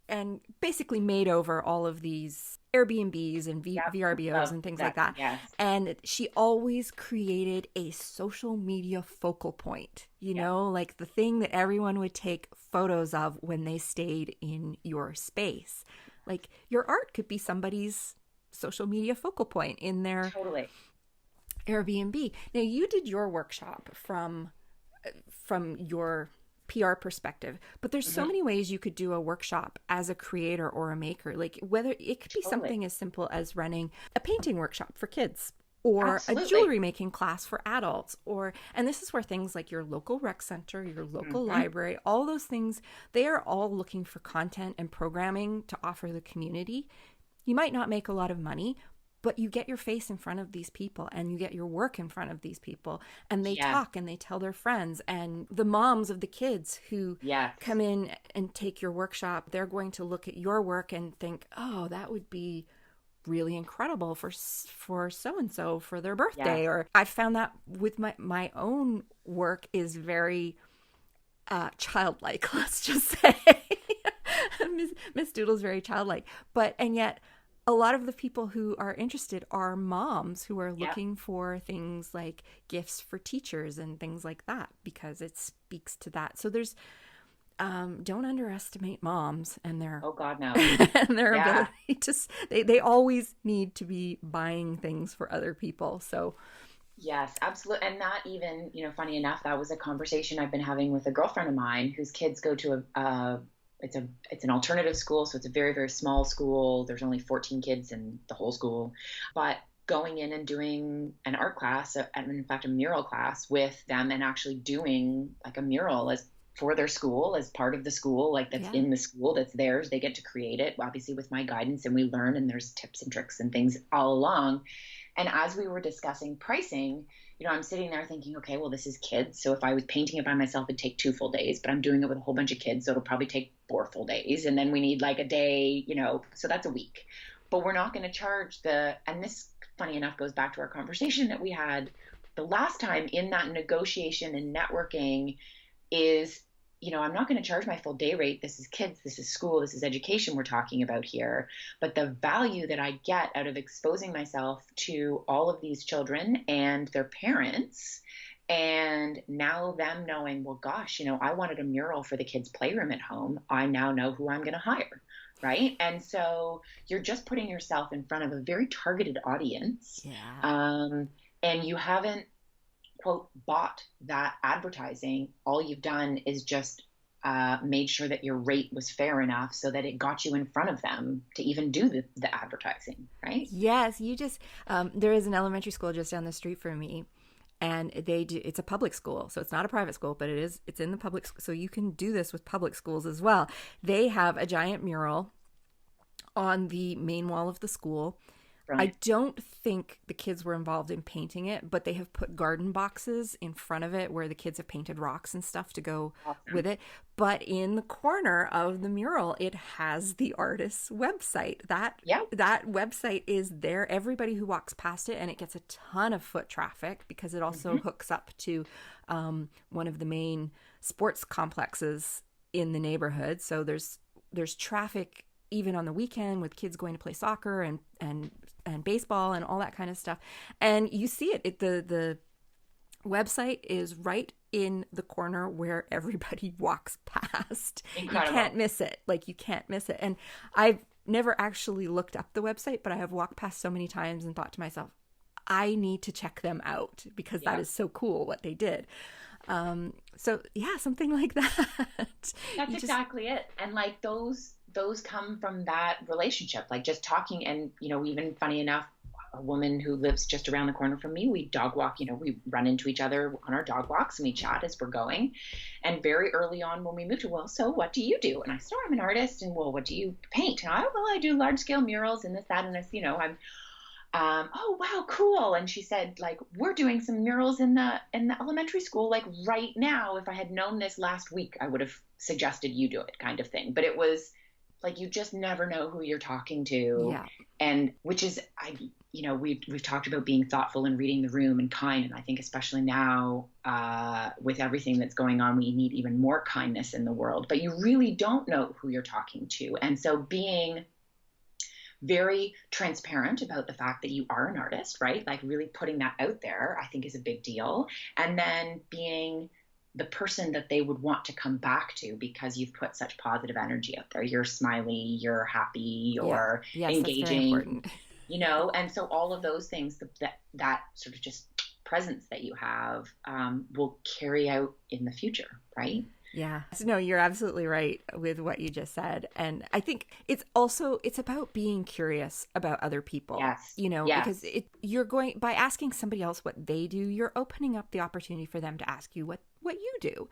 and basically made over all of these Airbnbs and Yep. VRBOs Love and things like that. that. Yes. And she always created a social media focal point, Yep. like the thing that everyone would take photos of when they stayed in your space. Like your art could be somebody's social media focal point in their Totally. Airbnb. Now you did your workshop from your PR perspective, but there's so Hmm. many ways you could do a workshop as a creator or a maker. Like whether it could be Totally. something as simple as running a painting workshop for kids or a Absolutely. jewelry making class for adults, and this is where things like your local rec center, your local Hmm. library, all those things, they are all looking for content and programming to offer the community. You might not make a lot of money, but you get your face in front of these people and you get your work in front of these people, and they Yes. talk and they tell their friends, and the moms of the kids who Yes. come in and take your workshop, they're going to look at your work and think, oh, that would be really incredible for so and so for their birthday. Yes. Or I found that with my own work is very childlike, let's just say. Miss Doodle's very childlike, and yet a lot of the people who are interested are moms who are Yep. looking for things like gifts for teachers and things like that, because it speaks to that. So there's don't underestimate moms and their Oh God, no. and their Yeah. ability to they always need to be buying things for other people. So Yes, absolutely. And that even, funny enough, that was a conversation I've been having with a girlfriend of mine whose kids go to it's an alternative school, so it's a very, very small school. There's only 14 kids in the whole school, but going in and doing an art class, and in fact, a mural class with them, and actually doing like a mural as for their school as part of the school, like that's yeah. in the school, that's theirs. They get to create it, obviously with my guidance, and we learn, and there's tips and tricks and things all along. And as we were discussing pricing, I'm sitting there thinking, okay, well, this is kids. So if I was painting it by myself, it'd take 2 full days, but I'm doing it with a whole bunch of kids. So it'll probably take 4 full days. And then we need like a day, so that's a week. But we're not going to charge and this, funny enough, goes back to our conversation that we had the last time in that negotiation and networking is, I'm not going to charge my full day rate. This is kids, this is school, this is education we're talking about here. But the value that I get out of exposing myself to all of these children and their parents, and now them knowing, well, gosh, I wanted a mural for the kids' playroom at home. I now know who I'm going to hire. Right. And so you're just putting yourself in front of a very targeted audience. Yeah. And you haven't, quote, bought that advertising. All you've done is just made sure that your rate was fair enough so that it got you in front of them to even do the advertising. Right. Yes. You just, there is an elementary school just down the street from me. And it's a public school. So it's not a private school, but it's in the public. So you can do this with public schools as well. They have a giant mural on the main wall of the school. Right. I don't think the kids were involved in painting it, but they have put garden boxes in front of it where the kids have painted rocks and stuff to go with it. But in the corner of the mural, it has the artist's website. That website is there. Everybody who walks past it, and it gets a ton of foot traffic because it also hooks up to one of the main sports complexes in the neighborhood. So there's traffic even on the weekend with kids going to play soccer and baseball and all that kind of stuff. And you see it. The website is right in the corner where everybody walks past. Incredible. You can't miss it. You can't miss it. And I've never actually looked up the website, but I have walked past so many times and thought to myself, I need to check them out because that is so cool what they did. So yeah, something like that. That's exactly it. And those come from that relationship, just talking. And, even funny enough, a woman who lives just around the corner from me, we dog walk, we run into each other on our dog walks and we chat as we're going. And very early on when we moved to, well, so what do you do? And I said, I'm an artist. And well, what do you paint? And I do large scale murals and this, that, and this, I'm, oh, wow, cool. And she said, we're doing some murals in the elementary school, right now. If I had known this last week, I would have suggested you do it, kind of thing. But it was you just never know who you're talking to. Yeah. And which is, we've talked about being thoughtful and reading the room and kind. And I think especially now, with everything that's going on, we need even more kindness in the world, but you really don't know who you're talking to. And so being very transparent about the fact that you are an artist, right? Really putting that out there, I think is a big deal. And then being the person that they would want to come back to because you've put such positive energy out there. You're smiley, you're happy, you're engaging, and so all of those things, that sort of just presence that you have will carry out in the future, right? Yeah. No, you're absolutely right with what you just said. And I think it's about being curious about other people. Yes. Because you're going, by asking somebody else what they do, you're opening up the opportunity for them to ask you what you do.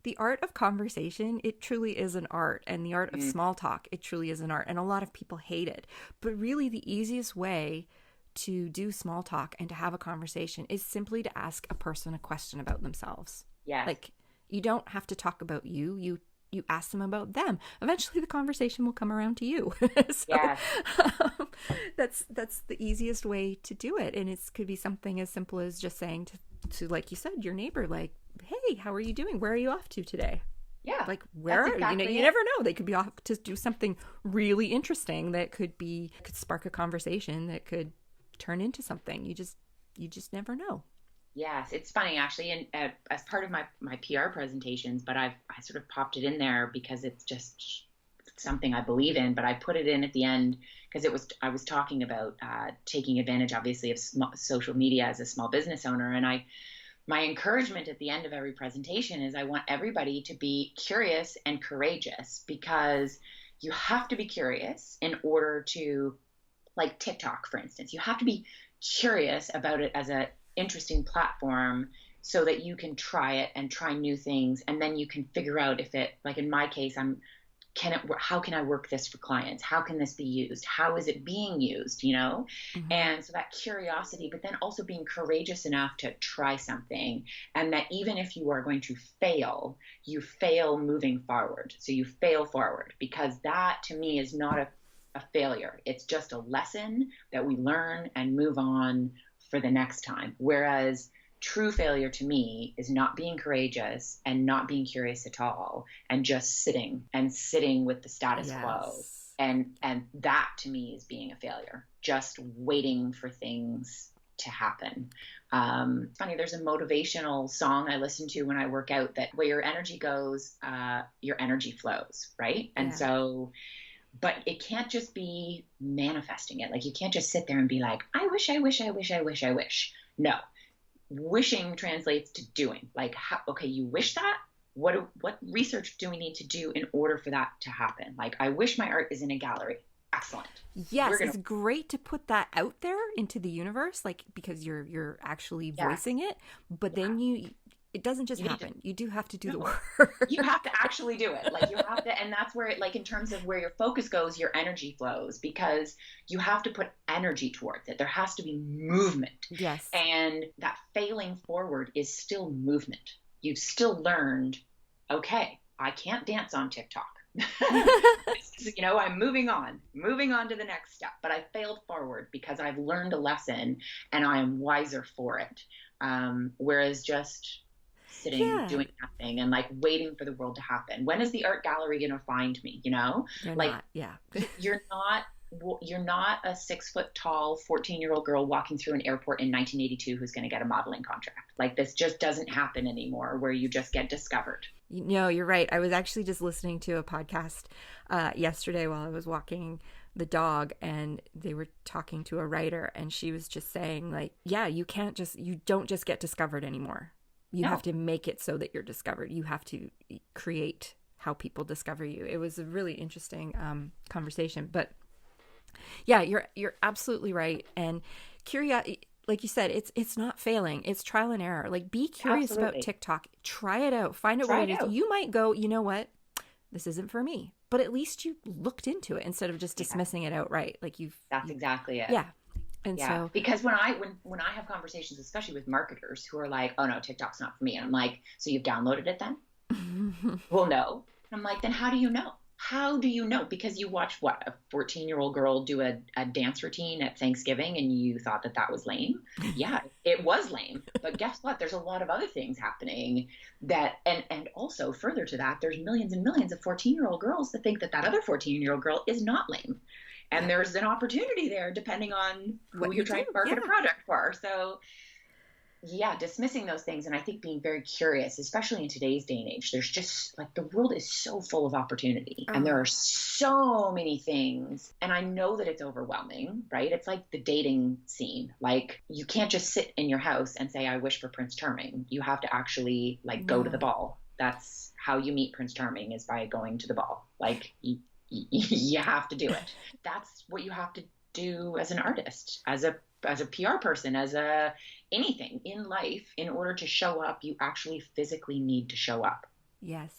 The art of conversation, it truly is an art. And the art of small talk, it truly is an art. And a lot of people hate it. But really the easiest way to do small talk and to have a conversation is simply to ask a person a question about themselves. Yes. You don't have to talk about you. You ask them about them. Eventually the conversation will come around to you. That's the easiest way to do it. And it could be something as simple as just saying to like you said, your neighbor, hey, how are you doing? Where are you off to today? Yeah. Where are you? You never know. They could be off to do something really interesting that could spark a conversation that could turn into something. You just never know. Yes, it's funny actually, and as part of my PR presentations, but I sort of popped it in there because it's just something I believe in. But I put it in at the end because I was talking about taking advantage, obviously, of social media as a small business owner, and my encouragement at the end of every presentation is I want everybody to be curious and courageous, because you have to be curious in order to, TikTok, for instance, you have to be curious about it as a interesting platform so that you can try it and try new things, and then you can figure out if it, in my case, how can I work this for clients? How can this be used? How is it being used? Mm-hmm. And so that curiosity, but then also being courageous enough to try something, and that even if you are going to fail, you fail moving forward. So you fail forward, because that to me is not a failure. It's just a lesson that we learn and move on for the next time. Whereas true failure to me is not being courageous and not being curious at all and just sitting with the status quo. Yes. And that to me is being a failure, just waiting for things to happen. It's funny, there's a motivational song I listen to when I work out that where your energy goes, your energy flows, right? And so, but it can't just be manifesting it. Like you can't just sit there and be like, I wish, I wish, I wish, I wish, I wish. No, wishing translates to doing. Like, okay, you wish that? What research do we need to do in order for that to happen? Like, I wish my art is in a gallery. Excellent. Yes, it's great to put that out there into the universe, like because you're actually voicing it. But then it doesn't just happen. You do have to do the work. You have to actually do it. Like you have to, and that's where, like in terms of where your focus goes, your energy flows, because you have to put energy towards it. There has to be movement. Yes. And that failing forward is still movement. You've still learned, okay, I can't dance on TikTok. I'm moving on to the next step, but I failed forward because I've learned a lesson and I am wiser for it. Whereas just sitting, doing nothing and like waiting for the world to happen. When is the art gallery going to find me? You're not a 6 foot tall 14-year-old girl walking through an airport in 1982 who's going to get a modeling contract. Like this just doesn't happen anymore where you just get discovered. No, you're right. I was actually just listening to a podcast yesterday while I was walking the dog, and they were talking to a writer, and she was just saying like, yeah, you don't just get discovered anymore. You have to make it so that you're discovered. You have to create how people discover you. It was a really interesting conversation, but yeah, you're absolutely right. And curiosity, like you said, it's not failing. It's trial and error. Like be curious about TikTok. Try it out. Find out what it is. You might go, you know what? This isn't for me. But at least you looked into it instead of just dismissing it outright. Like That's exactly it. Yeah. And so because when I have conversations, especially with marketers who are like, oh no, TikTok's not for me. And I'm like, so you've downloaded it then? Well, no. And I'm like, then how do you know? How do you know? Because you watched a 14-year-old girl do a dance routine at Thanksgiving and you thought that was lame? Yeah, it was lame. But guess what? There's a lot of other things happening that, and also further to that, there's millions and millions of 14-year-old girls that think that other 14-year-old girl is not lame. And there's an opportunity there depending on who you're trying to market a product for. So dismissing those things. And I think being very curious, especially in today's day and age, there's just like the world is so full of opportunity and there are so many things. And I know that it's overwhelming, right? It's like the dating scene. Like you can't just sit in your house and say, I wish for Prince Charming. You have to actually go to the ball. That's how you meet Prince Charming, is by going to the ball. Like you have to do it. That's what you have to do as an artist, as a PR person, as anything in life. In order to show up, you actually physically need to show up. Yes.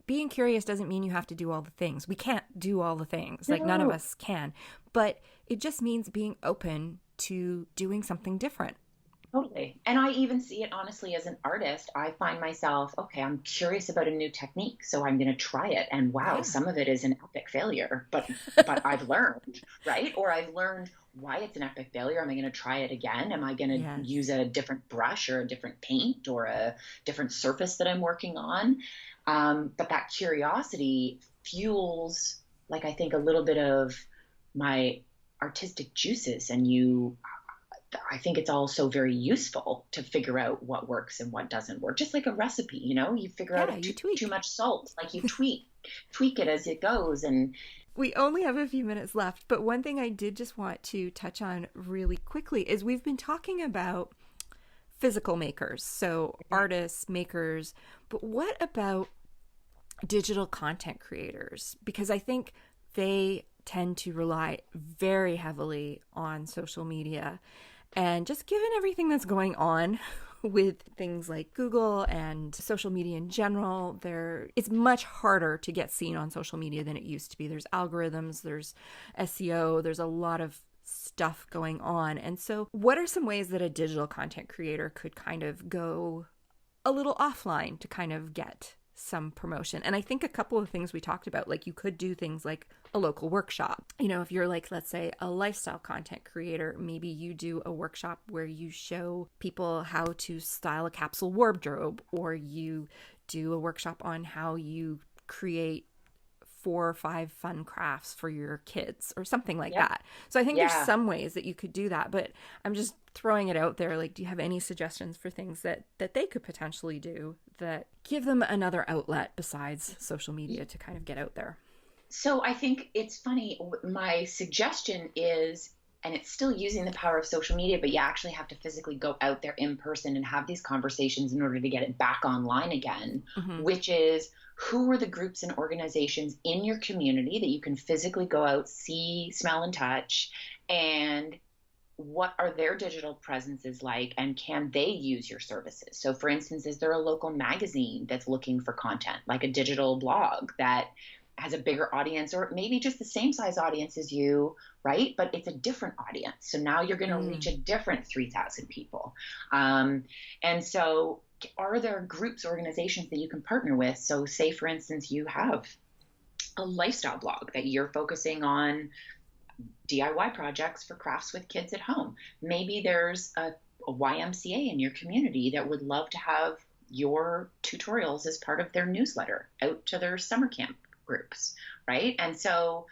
Being curious doesn't mean you have to do all the things. We can't do all the things. Like none of us can. But it just means being open to doing something different. Totally. And I even see it honestly as an artist. I find myself, okay, I'm curious about a new technique, so I'm going to try it. And wow, some of it is an epic failure, but I've learned, right? Or I've learned why it's an epic failure. Am I going to try it again? Am I going to use a different brush or a different paint or a different surface that I'm working on? But that curiosity fuels, like, I think a little bit of my artistic juices, and I think it's also very useful to figure out what works and what doesn't work. Just like a recipe, you figure out if too much salt, like you tweak it as it goes. And we only have a few minutes left, but one thing I did just want to touch on really quickly is we've been talking about physical makers, so artists, makers, but what about digital content creators? Because I think they tend to rely very heavily on social media. And just given everything that's going on with things like Google and social media in general, it's much harder to get seen on social media than it used to be. There's algorithms, there's SEO, there's a lot of stuff going on. And so what are some ways that a digital content creator could kind of go a little offline to kind of get some promotion. And I think a couple of things we talked about, like you could do things like a local workshop. You know, if you're like, let's say, a lifestyle content creator, maybe you do a workshop where you show people how to style a capsule wardrobe, or you do a workshop on how you create 4 or 5 fun crafts for your kids or something like that. So I think there's some ways that you could do that, but I'm just throwing it out there. Like, do you have any suggestions for things that they could potentially do that give them another outlet besides social media to kind of get out there? So I think it's funny. My suggestion is, and it's still using the power of social media, but you actually have to physically go out there in person and have these conversations in order to get it back online again, which is, who are the groups and organizations in your community that you can physically go out, see, smell, and touch, and what are their digital presences like, and can they use your services? So for instance, is there a local magazine that's looking for content, like a digital blog that has a bigger audience, or maybe just the same size audience as you, right? But it's a different audience. So now you're going to reach a different 3,000 people. And so are there groups, organizations that you can partner with? So say, for instance, you have a lifestyle blog that you're focusing on DIY projects for crafts with kids at home. Maybe there's a YMCA in your community that would love to have your tutorials as part of their newsletter out to their summer camp groups, right? And so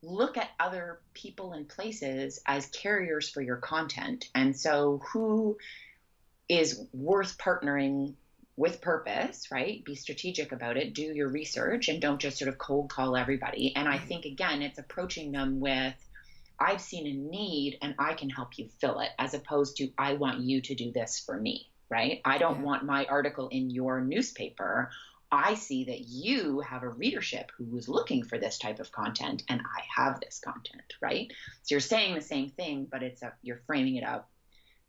look at other people and places as carriers for your content. And so who is worth partnering with purpose, right? Be strategic about it, do your research, and don't just sort of cold call everybody. And I think, again, it's approaching them with, I've seen a need and I can help you fill it, as opposed to, I want you to do this for me, right? I don't want my article in your newspaper. I see that you have a readership who is looking for this type of content, and I have this content, right? So you're saying the same thing, but you're framing it up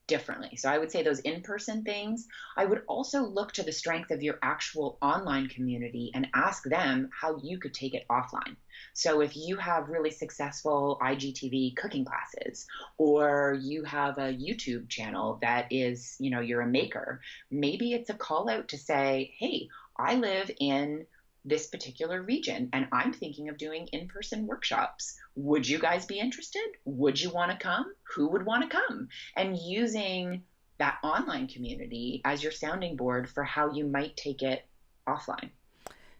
differently. So I would say those in-person things. I would also look to the strength of your actual online community and ask them how you could take it offline. So if you have really successful IGTV cooking classes, or you have a YouTube channel that is, you're a maker, maybe it's a call out to say, hey, I live in this particular region and I'm thinking of doing in-person workshops. Would you guys be interested? Would you want to come? Who would want to come? And using that online community as your sounding board for how you might take it offline.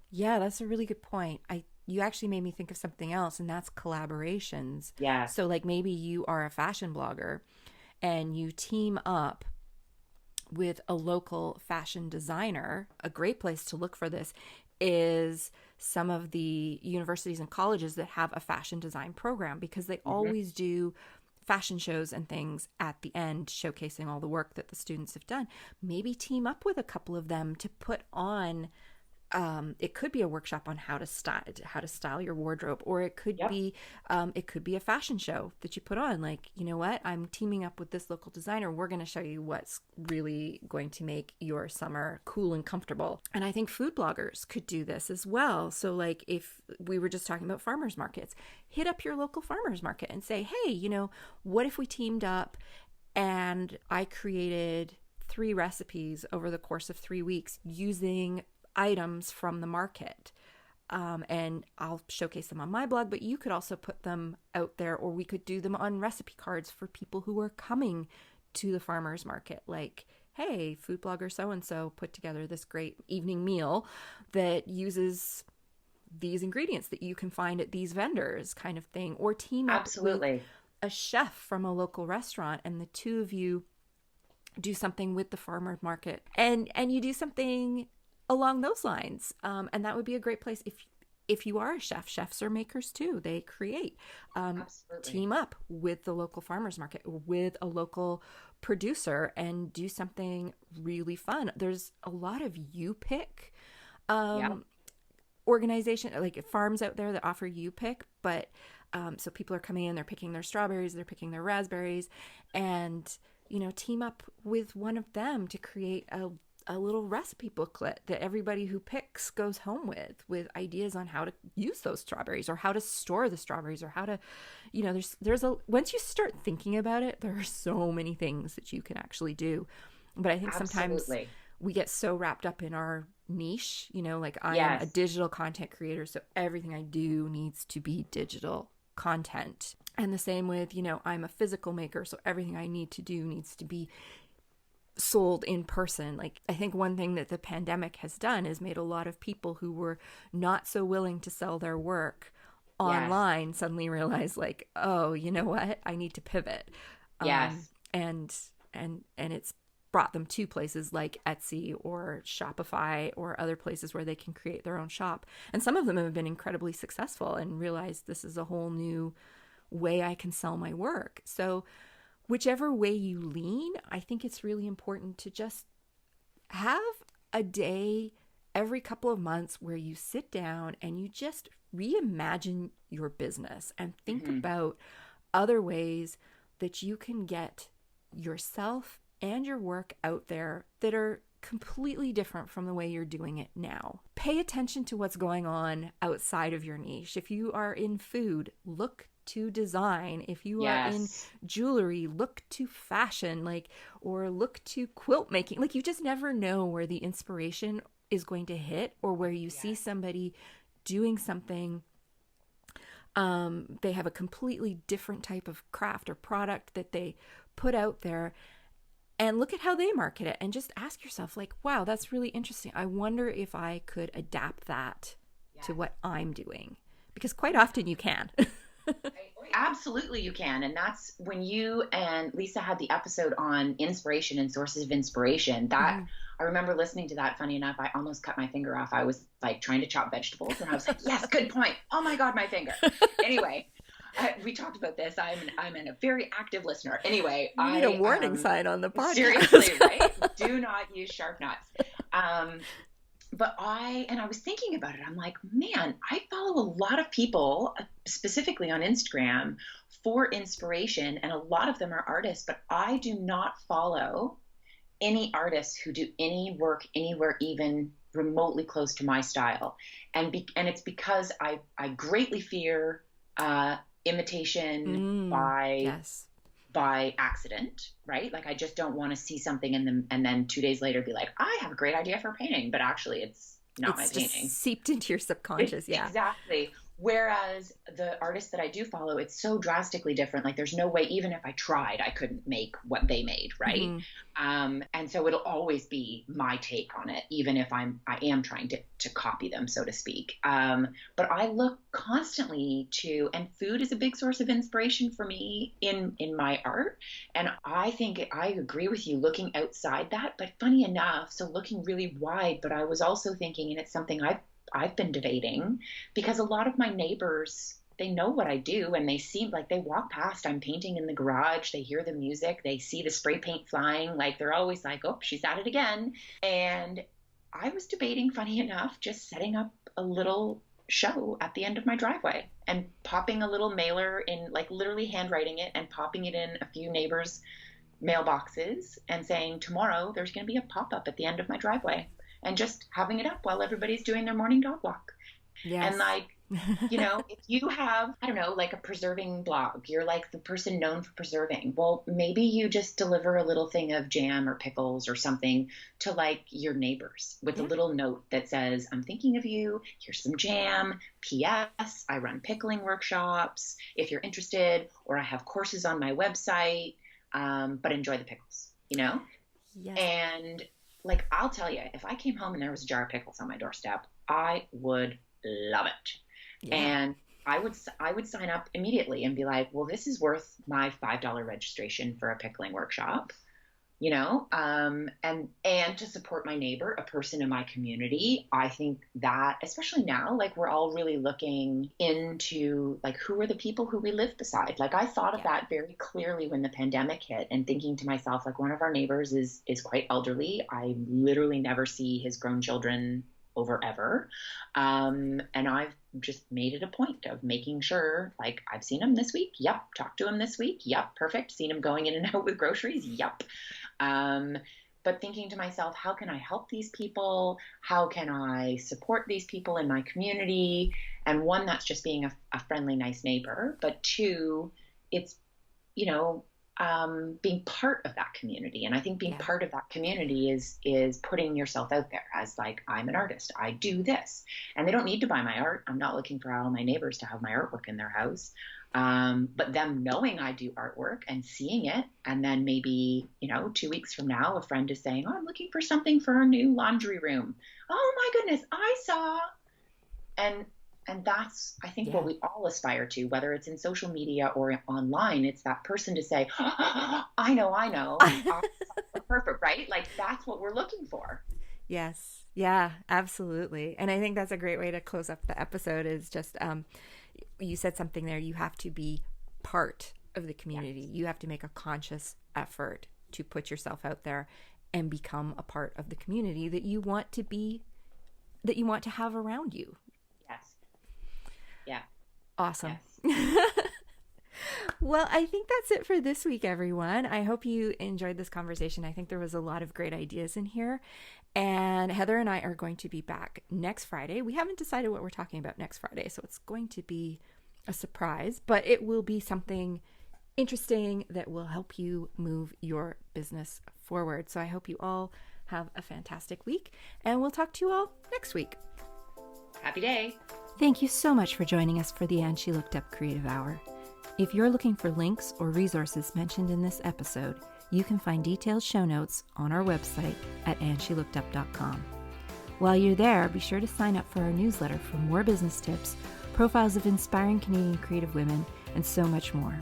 Yeah, that's a really good point. You actually made me think of something else, and that's collaborations. Yeah. So like maybe you are a fashion blogger and you team up with a local fashion designer. A great place to look for this is some of the universities and colleges that have a fashion design program, because they always do fashion shows and things at the end showcasing all the work that the students have done. Maybe team up with a couple of them to put on it could be a workshop on how to style your wardrobe, or it could be a fashion show that you put on. Like, you know what? I'm teaming up with this local designer. We're going to show you what's really going to make your summer cool and comfortable. And I think food bloggers could do this as well. So like if we were just talking about farmers markets, hit up your local farmers market and say, hey, what if we teamed up and I created 3 recipes over the course of 3 weeks using items from the market, and I'll showcase them on my blog, but you could also put them out there, or we could do them on recipe cards for people who are coming to the farmers market. Like, hey, food blogger so-and-so put together this great evening meal that uses these ingredients that you can find at these vendors, kind of thing. Or team up with a chef from a local restaurant, and the two of you do something with the farmer market, and you do something along those lines. And that would be a great place. If you are a chef, chefs are makers too. They create. Team up with the local farmers market, with a local producer, and do something really fun. There's a lot of you pick organization, like farms out there that offer you pick, but so people are coming in, they're picking their strawberries, they're picking their raspberries, and team up with one of them to create a little recipe booklet that everybody who picks goes home with ideas on how to use those strawberries, or how to store the strawberries, or how to, once you start thinking about it, there are so many things that you can actually do. But I think sometimes we get so wrapped up in our niche, you know, like I am a Yes. digital content creator, so everything I do needs to be digital content. And the same with, you know, I'm a physical maker, so everything I need to do needs to be sold in person. Like, I think one thing that the pandemic has done is made a lot of people who were not so willing to sell their work Yes. online suddenly realize, like, oh, you know what, I need to pivot. um, Yes. and and it's brought them to places like Etsy or Shopify or other places where they can create their own shop, and some of them have been incredibly successful and realized this is a whole new way I can sell my work. So whichever way you lean, I think it's really important to just have a day every couple of months where you sit down and you just reimagine your business and think Hmm. about other ways that you can get yourself and your work out there that are completely different from the way you're doing it now. Pay attention to what's going on outside of your niche. If you are in food, look to design. If you are in Yes. jewelry, look to fashion, like, or look to quilt making. Like, you just never know where the inspiration is going to hit, or where you see Yes. somebody doing something. They have a completely different type of craft or product that they put out there, and look at how they market it, and just ask yourself, like, wow, that's really interesting. I wonder if I could adapt that to Yes. what I'm doing, because quite often you can. Absolutely, you can. And that's when you and Lisa had the episode on inspiration and sources of inspiration. That Mhm. I remember listening to that. Funny enough, I almost cut my finger off. I was like trying to chop vegetables, and I was like, "Yes, good point. Oh my God, my finger." Anyway, we talked about this. I'm a very active listener. Anyway, You need a warning sign on the seriously, podcast. right? Do not use sharp knives. Um, but I was thinking about it. I'm like, man, I follow a lot of people, specifically on Instagram, for inspiration, and a lot of them are artists, but I do not follow any artists who do any work anywhere even remotely close to my style. And it's because I greatly fear imitation by Yes. accident, right? Like I just don't want to see something and then 2 days later be like, I have a great idea for a painting, but actually it's not my It's just painting. seeped into your subconscious. Yeah. Exactly. Whereas the artists that I do follow, it's so drastically different. Like there's no way, even if I tried, I couldn't make what they made, right? Hmm. And so it'll always be my take on it, even if I am trying to copy them, so to speak. But I look constantly to, and food is a big source of inspiration for me in my art. And I think I agree with you looking outside that, but funny enough, so looking really wide, but I was also thinking, and it's something I've been debating, because a lot of my neighbors, they know what I do, and they seem like they walk past, I'm painting in the garage, they hear the music, they see the spray paint flying, like they're always like, oh, she's at it again. And I was debating, funny enough, just setting up a little show at the end of my driveway and popping a little mailer in, like literally handwriting it and popping it in a few neighbors' mailboxes and saying, tomorrow there's going to be a pop-up at the end of my driveway, and just having it up while everybody's doing their morning dog walk. And Yes. like, if you have, I don't know, like a preserving blog, you're like the person known for preserving. Well, maybe you just deliver a little thing of jam or pickles or something to like your neighbors with a Yeah. little note that says, I'm thinking of you. Here's some jam. P.S. I run pickling workshops if you're interested, or I have courses on my website, but enjoy the pickles, you know? Yes. And like, I'll tell you, if I came home and there was a jar of pickles on my doorstep, I would love it. Yeah. And I would sign up immediately and be like, well, this is worth my $5 registration for a pickling workshop, and to support my neighbor, a person in my community. I think that, especially now, like we're all really looking into like, who are the people who we live beside? Like I thought of Yeah. that very clearly when the pandemic hit, and thinking to myself, like one of our neighbors is quite elderly. I literally never see his grown children over ever. And I've just made it a point of making sure, like, I've seen him this week. Yep. Talked to him this week. Yep. Perfect. Seen him going in and out with groceries. Yep. Um, but thinking to myself, how can I help these people? How can I support these people in my community? And one, that's just being a friendly, nice neighbor. But two, it's, you know, being part of that community. And I think being Yeah. part of that community is putting yourself out there as like, I'm an artist, I do this, and they don't need to buy my art. I'm not looking for all my neighbors to have my artwork in their house. But them knowing I do artwork and seeing it, and then maybe, 2 weeks from now, a friend is saying, oh, I'm looking for something for our new laundry room. Oh my goodness, I saw. And that's, I think, what we all aspire to, whether it's in social media or online. It's that person to say, oh, I know, perfect, right? Like, that's what we're looking for. Yes. Yeah, absolutely. And I think that's a great way to close up the episode is just, you said something there. You have to be part of the community. You have to make a conscious effort to put yourself out there and become a part of the community that you want to be, that you want to have around you. Yes. Yeah. Awesome. Yes. Well, I think that's it for this week, everyone. I hope you enjoyed this conversation. I think there was a lot of great ideas in here. And Heather and I are going to be back next Friday. We haven't decided what we're talking about next Friday, so it's going to be a surprise, but it will be something interesting that will help you move your business forward. So I hope you all have a fantastic week, and we'll talk to you all next week. Happy day. Thank you so much for joining us for the And She Looked Up Creative Hour. If you're looking for links or resources mentioned in this episode, you can find detailed show notes on our website at andshелookedup.com. While you're there, be sure to sign up for our newsletter for more business tips, profiles of inspiring Canadian creative women, and so much more.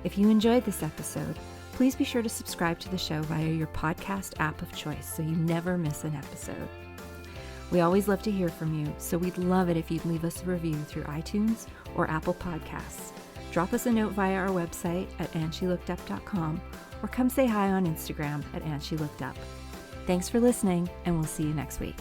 If you enjoyed this episode, please be sure to subscribe to the show via your podcast app of choice so you never miss an episode. We always love to hear from you, so we'd love it if you'd leave us a review through iTunes or Apple Podcasts. Drop us a note via our website at andshелookedup.com or come say hi on Instagram at andshелookedup. Thanks for listening, and we'll see you next week.